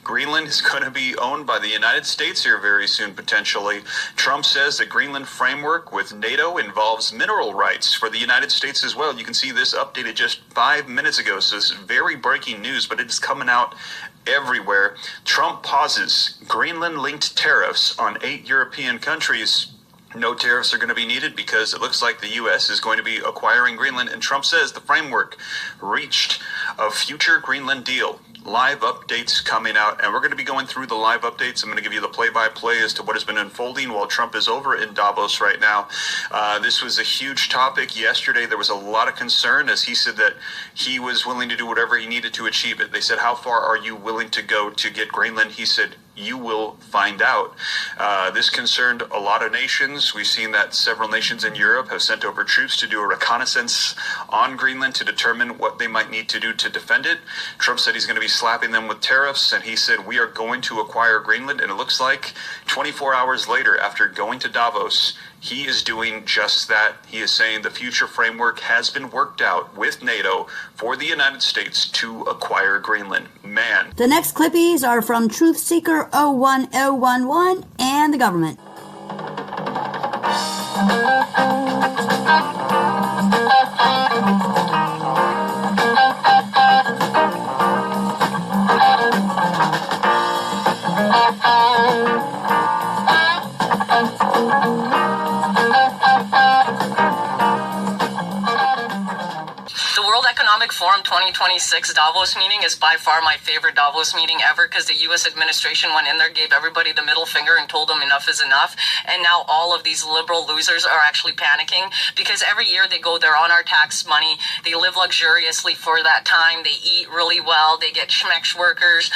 Greenland is going to be owned by the United States here very soon, potentially. Trump says the Greenland framework with NATO involves mineral rights for the United States as well. You can see this updated just 5 minutes ago, so this is very breaking news, but it's coming out everywhere. Trump pauses Greenland-linked tariffs on 8 European countries. No tariffs are going to be needed because it looks like the U.S. is going to be acquiring Greenland, and Trump says the framework reached a future Greenland deal. Live updates coming out, and we're going to be going through the live updates. I'm going to give you the play-by-play as to what has been unfolding while Trump is over in Davos right now. This was a huge topic. Yesterday, there was a lot of concern as he said that he was willing to do whatever he needed to achieve it. They said, how far are you willing to go to get Greenland? He said, you will find out. This concerned a lot of nations. We've seen that several nations in Europe have sent over troops to do a reconnaissance on Greenland to determine what they might need to do to defend it. Trump said he's going to be slapping them with tariffs, and he said we are going to acquire Greenland, and it looks like 24 hours later, after going to Davos, he is doing just that. He is saying the future framework has been worked out with NATO for the United States to acquire Greenland. Man. The next Clippies are from Truth Seeker 01011 and the government. Economic Forum 2026 Davos meeting is by far my favorite Davos meeting ever because the U.S. administration went in there, gave everybody the middle finger and told them enough is enough. And now all of these liberal losers are actually panicking because every year they go there on our tax money. They live luxuriously for that time. They eat really well. They get schmeck workers,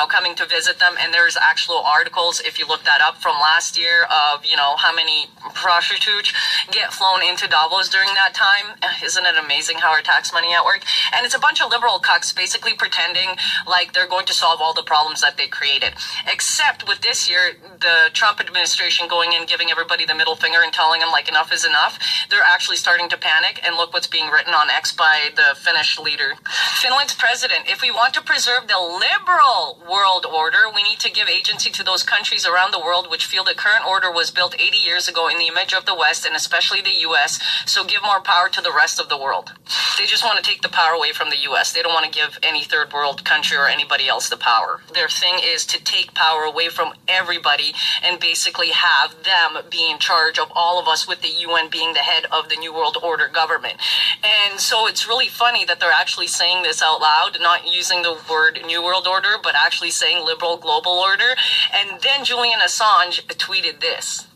coming to visit them. And there's actual articles, if you look that up, from last year of, how many prostitutes get flown into Davos during that time. Isn't it amazing how our tax money at work? And it's a bunch of liberal cucks basically pretending like they're going to solve all the problems that they created. Except with this year, the Trump administration going in, giving everybody the middle finger and telling them like enough is enough. They're actually starting to panic, and look what's being written on X by the Finnish leader. Finland's president, if we want to preserve the liberal world order, we need to give agency to those countries around the world which feel the current order was built 80 years ago in the image of the West, and especially the U.S., so give more power to the rest of the world. They just want to take the power away from the U.S. They don't want to give any third world country or anybody else the power. Their thing is to take power away from everybody and basically have them be in charge of all of us, with the UN being the head of the New World Order government. And so it's really funny that they're actually saying this out loud, not using the word New World Order, but actually saying liberal global order. And then Julian Assange tweeted this.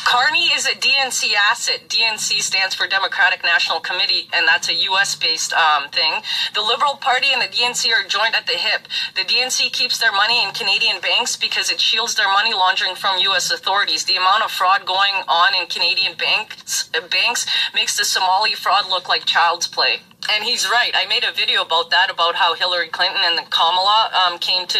Carney is a DNC asset. DNC stands for Democratic National Committee, and that's a U.S.-based thing. The Liberal Party and the DNC are joined at the hip. The DNC keeps their money in Canadian banks because it shields their money laundering from U.S. authorities. The amount of fraud going on in Canadian banks makes the Somali fraud look like child's play. And he's right. I made a video about that, about how Hillary Clinton and Kamala came to,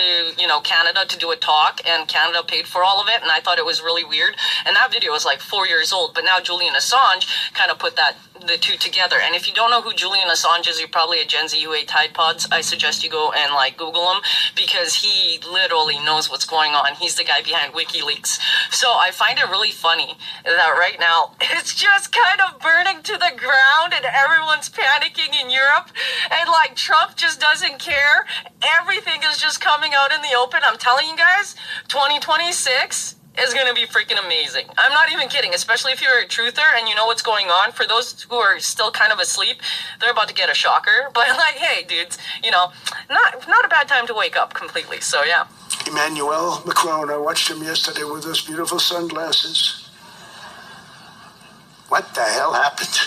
Canada to do a talk, and Canada paid for all of it, and I thought it was really weird. And that video was like 4 years old, but now Julian Assange kind of put the two together. And if you don't know who Julian Assange is, you're probably a Gen Z who ate Tide Pods. I suggest you go and Google him, because he literally knows what's going on. He's the guy behind WikiLeaks. So I find it really funny that right now it's just kind of burning to the ground and everyone's panicking in Europe, and Trump just doesn't care. Everything is just coming out in the open. I'm telling you guys, 2026 is going to be freaking amazing. I'm not even kidding, especially if you're a truther and you know what's going on. For those who are still kind of asleep, they're about to get a shocker. But hey, dudes, not a bad time to wake up completely. So yeah. Emmanuel Macron, I watched him yesterday with those beautiful sunglasses. What the hell happened?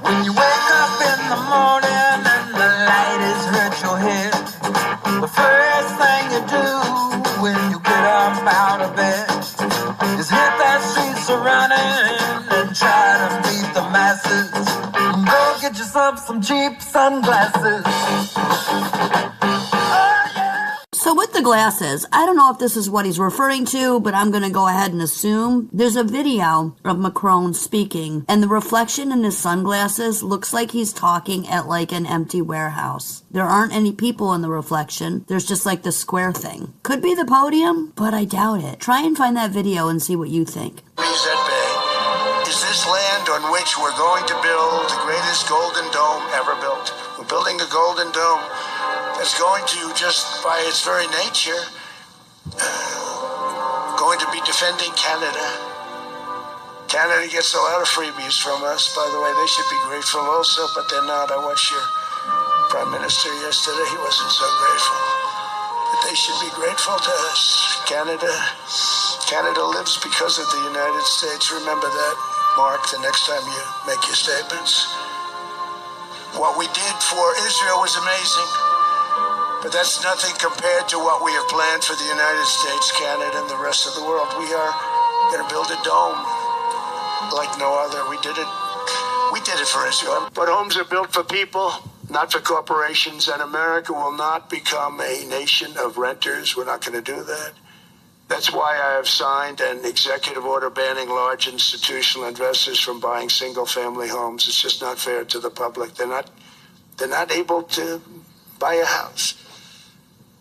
When you wake up in the morning and the light has hurt your head, the first thing you do when you get up out of bed is hit that streets a running and try to beat the masses. Go get yourself some cheap sunglasses. So with the glasses, I don't know if this is what he's referring to, but I'm going to go ahead and assume. There's a video of Macron speaking, and the reflection in his sunglasses looks like he's talking at an empty warehouse. There aren't any people in the reflection. There's just the square thing. Could be the podium, but I doubt it. Try and find that video and see what you think. Reset Bay is this land on which we're going to build the greatest golden dome ever built. We're building a golden dome that's going to, just by its very nature, going to be defending Canada. Canada gets a lot of freebies from us, by the way. They should be grateful also, but they're not. I watched your Prime Minister yesterday. He wasn't so grateful. But they should be grateful to us. Canada lives because of the United States. Remember that, Mark, the next time you make your statements. What we did for Israel was amazing. But that's nothing compared to what we have planned for the United States, Canada, and the rest of the world. We are going to build a dome like no other. We did did it for Israel. But homes are built for people, not for corporations, and America will not become a nation of renters. We're not going to do that. That's why I have signed an executive order banning large institutional investors from buying single-family homes. It's just not fair to the public. They're not able to buy a house.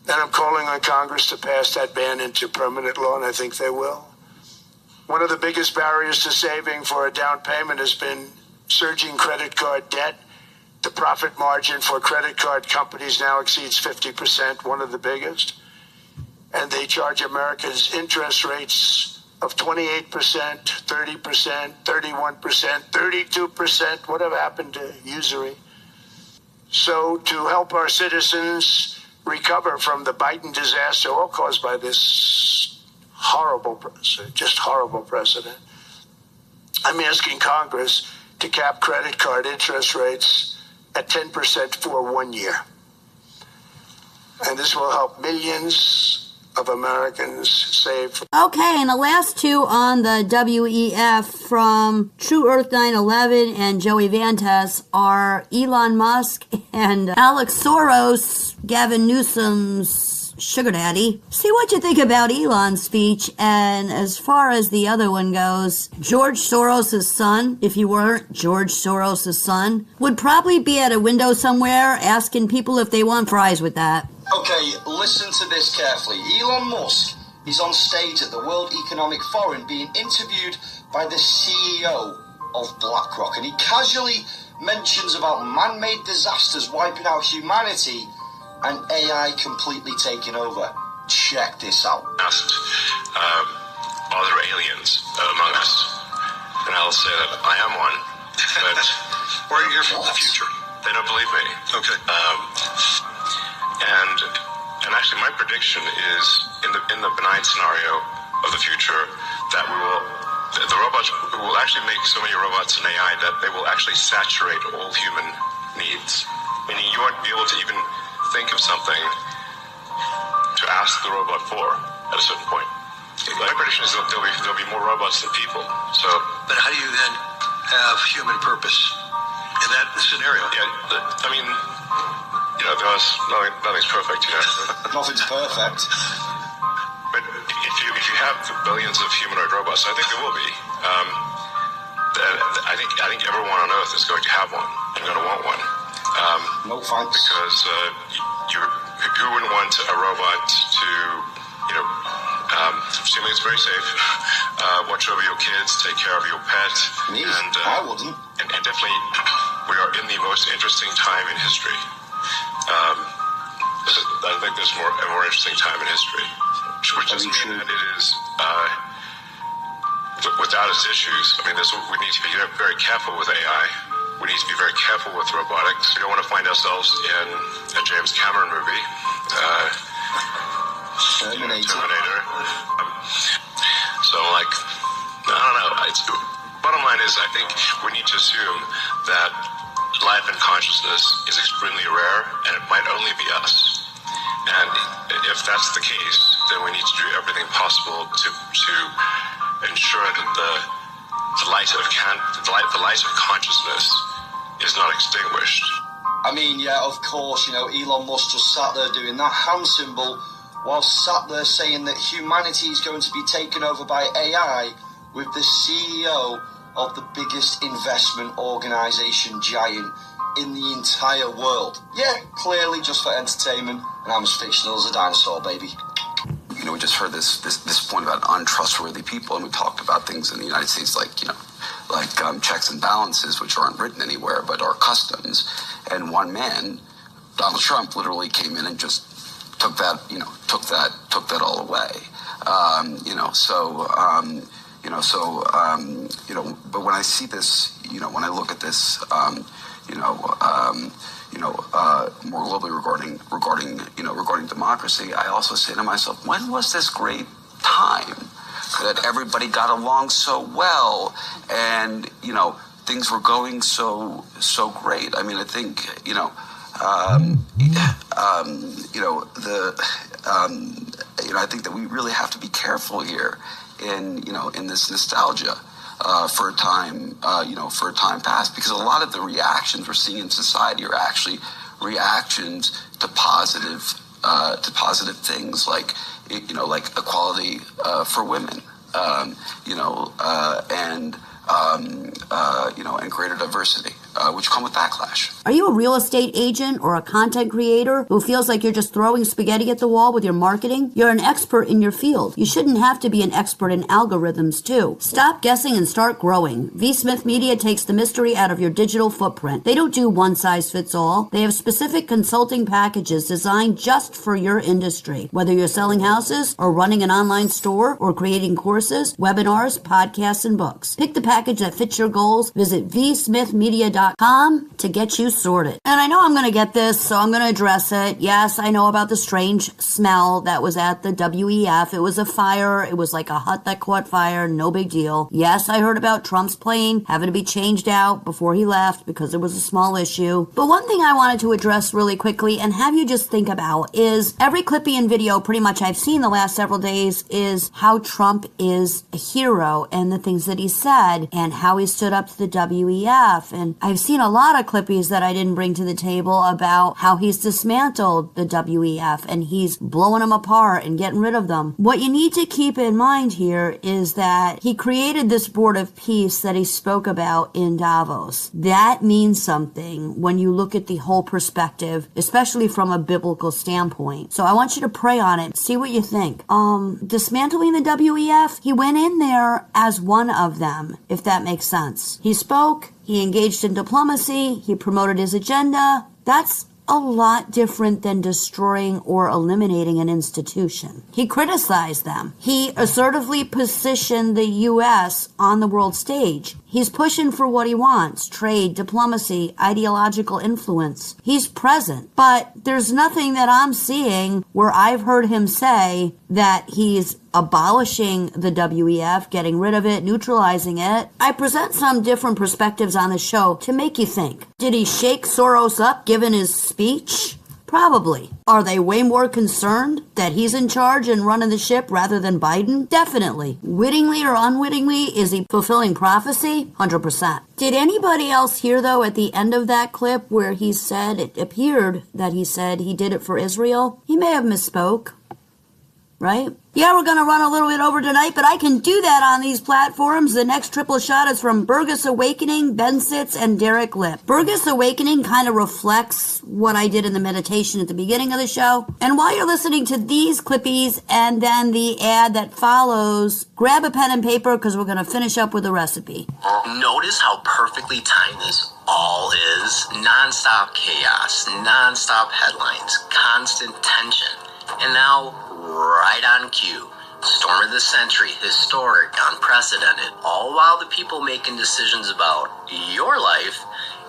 And I'm calling on Congress to pass that ban into permanent law, and I think they will. One of the biggest barriers to saving for a down payment has been surging credit card debt. The profit margin for credit card companies now exceeds 50%, one of the biggest. And they charge Americans interest rates of 28%, 30%, 31%, 32%. Whatever happened to usury? So to help our citizens recover from the Biden disaster, all caused by this horrible precedent, I'm asking Congress to cap credit card interest rates at 10% for 1 year. And this will help millions of Americans save. Okay, and the last two on the WEF from True Earth 9/11 and Joey Vantas are Elon Musk and Alex Soros, Gavin Newsom's sugar daddy. See what you think about Elon's speech. And as far as the other one goes, George Soros' son, if you weren't George Soros' son, would probably be at a window somewhere asking people if they want fries with that. Okay, listen to this carefully. Elon Musk is on stage at the World Economic Forum being interviewed by the CEO of BlackRock, and he casually mentions about man-made disasters wiping out humanity and AI completely taking over. Check this out. Asked, are there aliens among us? And I'll say that I am one, but where are you from the future? They don't believe me. Okay. And actually, my prediction is in the benign scenario of the future that the robots will actually make so many robots and AI that they will actually saturate all human needs. Meaning, you won't be able to even think of something to ask the robot for at a certain point. My prediction is that there'll be more robots than people. So, but how do you then have human purpose in that scenario? Yeah, I mean, nothing's perfect, Nothing's perfect. But if you have billions of humanoid robots, I think there will be. I think everyone on Earth is going to have one and going to want one. No thanks. Because who wouldn't want a robot to, assuming it's very safe, watch over your kids, take care of your pet. Me? I wouldn't. And definitely, we are in the most interesting time in history. I think there's a more interesting time in history, which doesn't mean that it is without its issues. I mean, we need to be very careful with AI. We need to be very careful with robotics. We don't want to find ourselves in a James Cameron movie, Terminator. So, I don't know. Bottom line is, I think we need to assume that life and consciousness is extremely rare, and it might only be us. And if that's the case, then we need to do everything possible to ensure that the light of consciousness is not extinguished. I mean, yeah, of course, Elon Musk just sat there doing that hand symbol while sat there saying that humanity is going to be taken over by AI with the CEO of the biggest investment organization giant in the entire world. Yeah, clearly just for entertainment, and I'm as fictional as a dinosaur, baby. We just heard this point about untrustworthy people, and we talked about things in the United States like checks and balances, which aren't written anywhere but are customs. And one man, Donald Trump, literally came in and just took that all away. But when I see this, when I look at this, more globally regarding democracy, I also say to myself, when was this great time that everybody got along so well and things were going so great? I mean, I think I think that we really have to be careful here in this nostalgia. for a time past, because a lot of the reactions we're seeing in society are actually reactions to positive things like equality for women, and greater diversity, which come with backlash. Are you a real estate agent or a content creator who feels like you're just throwing spaghetti at the wall with your marketing? You're an expert in your field. You shouldn't have to be an expert in algorithms too. Stop guessing and start growing. V. Smith Media takes the mystery out of your digital footprint. They don't do one size fits all. They have specific consulting packages designed just for your industry. Whether you're selling houses or running an online store or creating courses, webinars, podcasts, and books. Pick the package that fits your goals. Visit vsmithmedia.com to get you sorted. And I know I'm going to get this, so I'm going to address it. Yes, I know about the strange smell that was at the WEF. It was a fire. It was like a hut that caught fire. No big deal. Yes, I heard about Trump's plane having to be changed out before he left because it was a small issue. But one thing I wanted to address really quickly and have you just think about is every Clippian video pretty much I've seen the last several days is how Trump is a hero and the things that he said and how he stood up to the WEF. And I've seen a lot of Clippies that I didn't bring to the table about how he's dismantled the WEF and he's blowing them apart and getting rid of them. What you need to keep in mind here is that he created this board of peace that he spoke about in Davos. That means something when you look at the whole perspective, especially from a biblical standpoint. So I want you to pray on it. See what you think. Dismantling the WEF, he went in there as one of them, if that makes sense. He spoke, he engaged in diplomacy, he promoted his agenda. That's a lot different than destroying or eliminating an institution. He criticized them. He assertively positioned the U.S. on the world stage. He's pushing for what he wants: trade, diplomacy, ideological influence. He's present. But there's nothing that I'm seeing where I've heard him say that he's abolishing the WEF, getting rid of it, neutralizing it. I present some different perspectives on the show to make you think. Did he shake Soros up given his speech? Probably. Are they way more concerned that he's in charge and running the ship rather than Biden? Definitely. Wittingly or unwittingly, is he fulfilling prophecy? 100%. Did anybody else hear, though, at the end of that clip where he said, it appeared that he said he did it for Israel? He may have misspoke. Right? Yeah, we're going to run a little bit over tonight, but I can do that on these platforms. The next triple shot is from Burgess Awakening, Ben Sitz, and Derek Lip. Burgess Awakening kind of reflects what I did in the meditation at the beginning of the show. And while you're listening to these Clippies and then the ad that follows, grab a pen and paper because we're going to finish up with a recipe. Notice how perfectly timed this all is. Non-stop chaos, non-stop headlines, constant tension. And now, right on cue, storm of the century, historic, unprecedented, all while the people making decisions about your life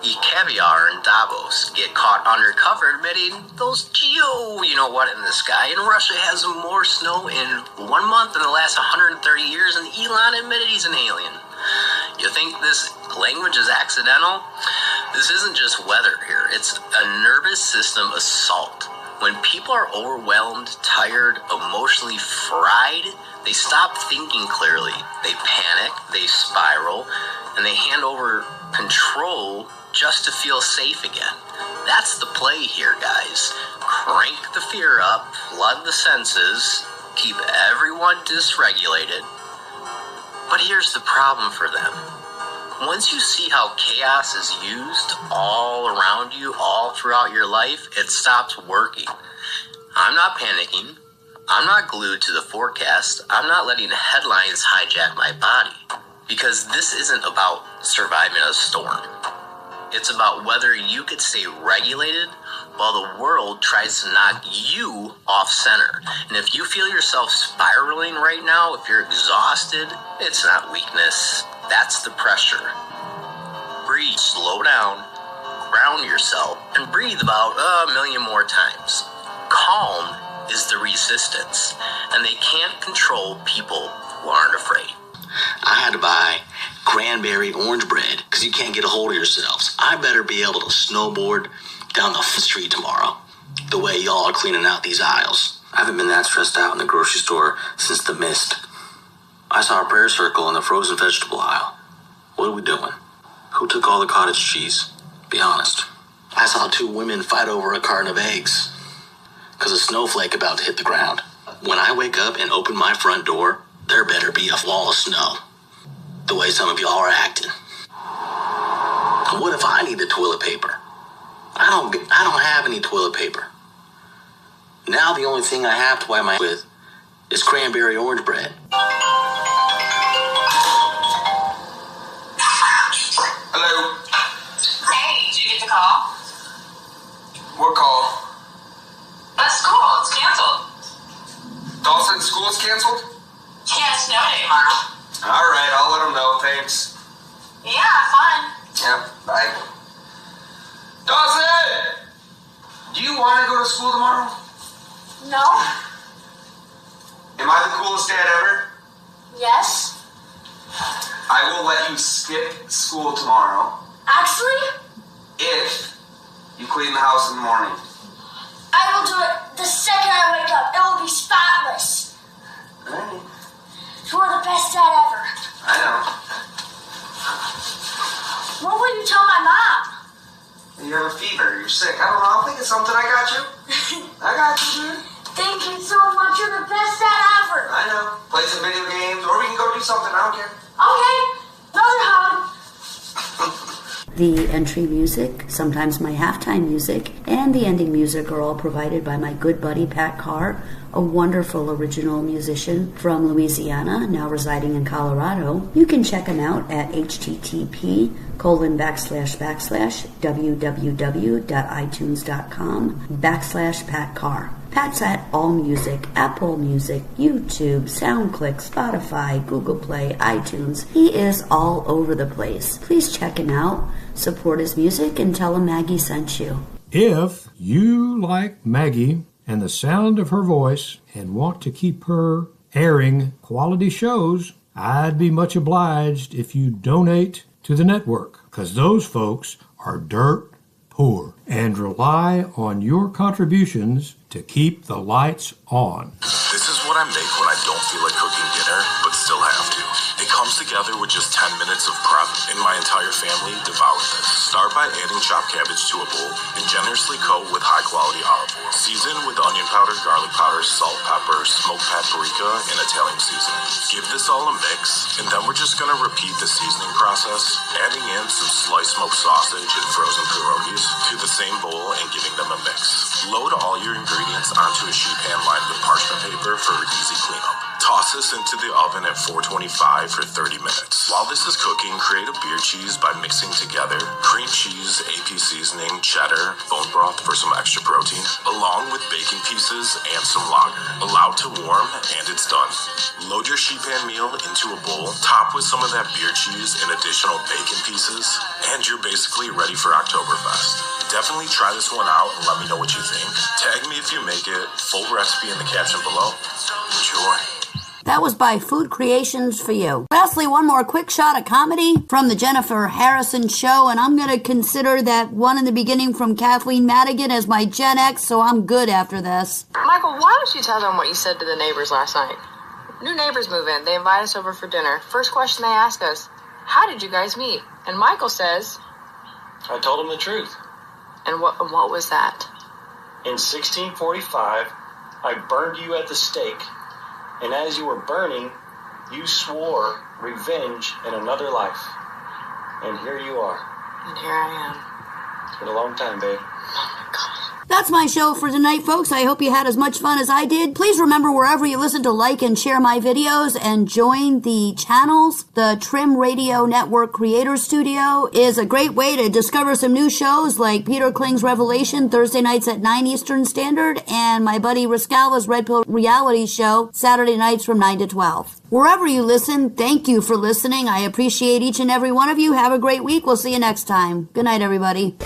eat caviar in Davos, get caught undercover admitting those you-know-what in the sky, and Russia has more snow in 1 month in the last 130 years, and Elon admitted he's an alien. You think this language is accidental? This isn't just weather here, it's a nervous system assault. When people are overwhelmed, tired, emotionally fried, they stop thinking clearly. They panic, they spiral, and they hand over control just to feel safe again. That's the play here, guys. Crank the fear up, flood the senses, keep everyone dysregulated. But here's the problem for them. Once you see how chaos is used all around you, all throughout your life, it stops working. I'm not panicking. I'm not glued to the forecast. I'm not letting headlines hijack my body. Because this isn't about surviving a storm. It's about whether you could stay regulated while the world tries to knock you off center. And if you feel yourself spiraling right now, if you're exhausted, it's not weakness. That's the pressure. Breathe, slow down, ground yourself, and breathe about 1 million more times. Calm is the resistance, and they can't control people who aren't afraid. I had to buy cranberry orange bread because you can't get a hold of yourselves. I better be able to snowboard down the street tomorrow, the way y'all are cleaning out these aisles. I haven't been that stressed out in the grocery store since the mist. I saw a prayer circle in the frozen vegetable aisle. What are we doing? Who took all the cottage cheese? Be honest. I saw 2 women fight over a carton of eggs because a snowflake about to hit the ground. When I wake up and open my front door, there better be a wall of snow. The way some of y'all are acting. What if I need the toilet paper? I don't have any toilet paper. Now the only thing I have to wipe my with is cranberry orange bread. Hello? Hey, did you get the call? What call? School, it's canceled. Dawson, school's canceled? Yeah, snow day tomorrow. Alright, I'll let them know, thanks. Yeah, fun. Yeah, bye. Dawson! Do you want to go to school tomorrow? No? Am I the coolest dad ever? Yes? I will let you skip school tomorrow Actually, if you clean the house in the morning. I will do it the second I wake up. It will be spotless. Alright. You are the best dad ever. I know. What will you tell my mom? You have a fever, you're sick. I don't know, I'll think of something. I got you. I got you, dude. Thank you so much. You're the best dad ever. I know. Play some video games, or we can go do something. I don't care. Okay. Another hug. The entry music, sometimes my halftime music, and the ending music are all provided by my good buddy Pat Carr, a wonderful original musician from Louisiana, now residing in Colorado. You can check him out at http://www.itunes.com/Pat Carr. Pat's at AllMusic, Apple Music, YouTube, SoundClick, Spotify, Google Play, iTunes. He is all over the place. Please check him out, support his music, and tell him Maggie sent you. If you like Maggie and the sound of her voice and want to keep her airing quality shows, I'd be much obliged if you donate to the network, because those folks are dirt poor and rely on your contributions to keep the lights on. This is what I make when I don't feel like cooking dinner, but still have to. It comes together with just 10 minutes of prep, and my entire family devour this. Start by adding chopped cabbage to a bowl and generously coat with high-quality olive oil. Season with onion powder, garlic powder, salt, pepper, smoked paprika, and Italian seasoning. Give this all a mix, and then we're just going to repeat the seasoning process, adding in some sliced smoked sausage and frozen pierogies to the same bowl and giving them a mix. Load all your ingredients onto a sheet pan lined with parchment paper for easy cleanup. Toss this into the oven at 425 for 30 minutes. While this is cooking, create a beer cheese by mixing together cream cheese, AP seasoning, cheddar, bone broth for some extra protein, along with bacon pieces and some lager. Allow to warm, and it's done. Load your sheet pan meal into a bowl, top with some of that beer cheese and additional bacon pieces, and you're basically ready for Oktoberfest. Definitely try this one out and let me know what you think. Tag me if you make it. Full recipe in the caption below. Enjoy. That was by Food Creations for You. Lastly, one more quick shot of comedy from the Jennifer Harrison Show, and I'm going to consider that one in the beginning from Kathleen Madigan as my Gen X, so I'm good after this. Michael, why don't you tell them what you said to the neighbors last night? New neighbors move in. They invite us over for dinner. First question they ask us, how did you guys meet? And Michael says, I told them the truth. And what was that? In 1645, I burned you at the stake. And as you were burning, you swore revenge in another life. And here you are. And here I am. It's been a long time, babe. That's my show for tonight, folks. I hope you had as much fun as I did. Please remember, wherever you listen, to like and share my videos and join the channels. The Trim Radio Network Creator Studio is a great way to discover some new shows like Peter Kling's Revelation, Thursday nights at 9 Eastern Standard, and my buddy Riscala's Red Pill Reality Show, Saturday nights from 9 to 12. Wherever you listen, thank you for listening. I appreciate each and every one of you. Have a great week. We'll see you next time. Good night, everybody.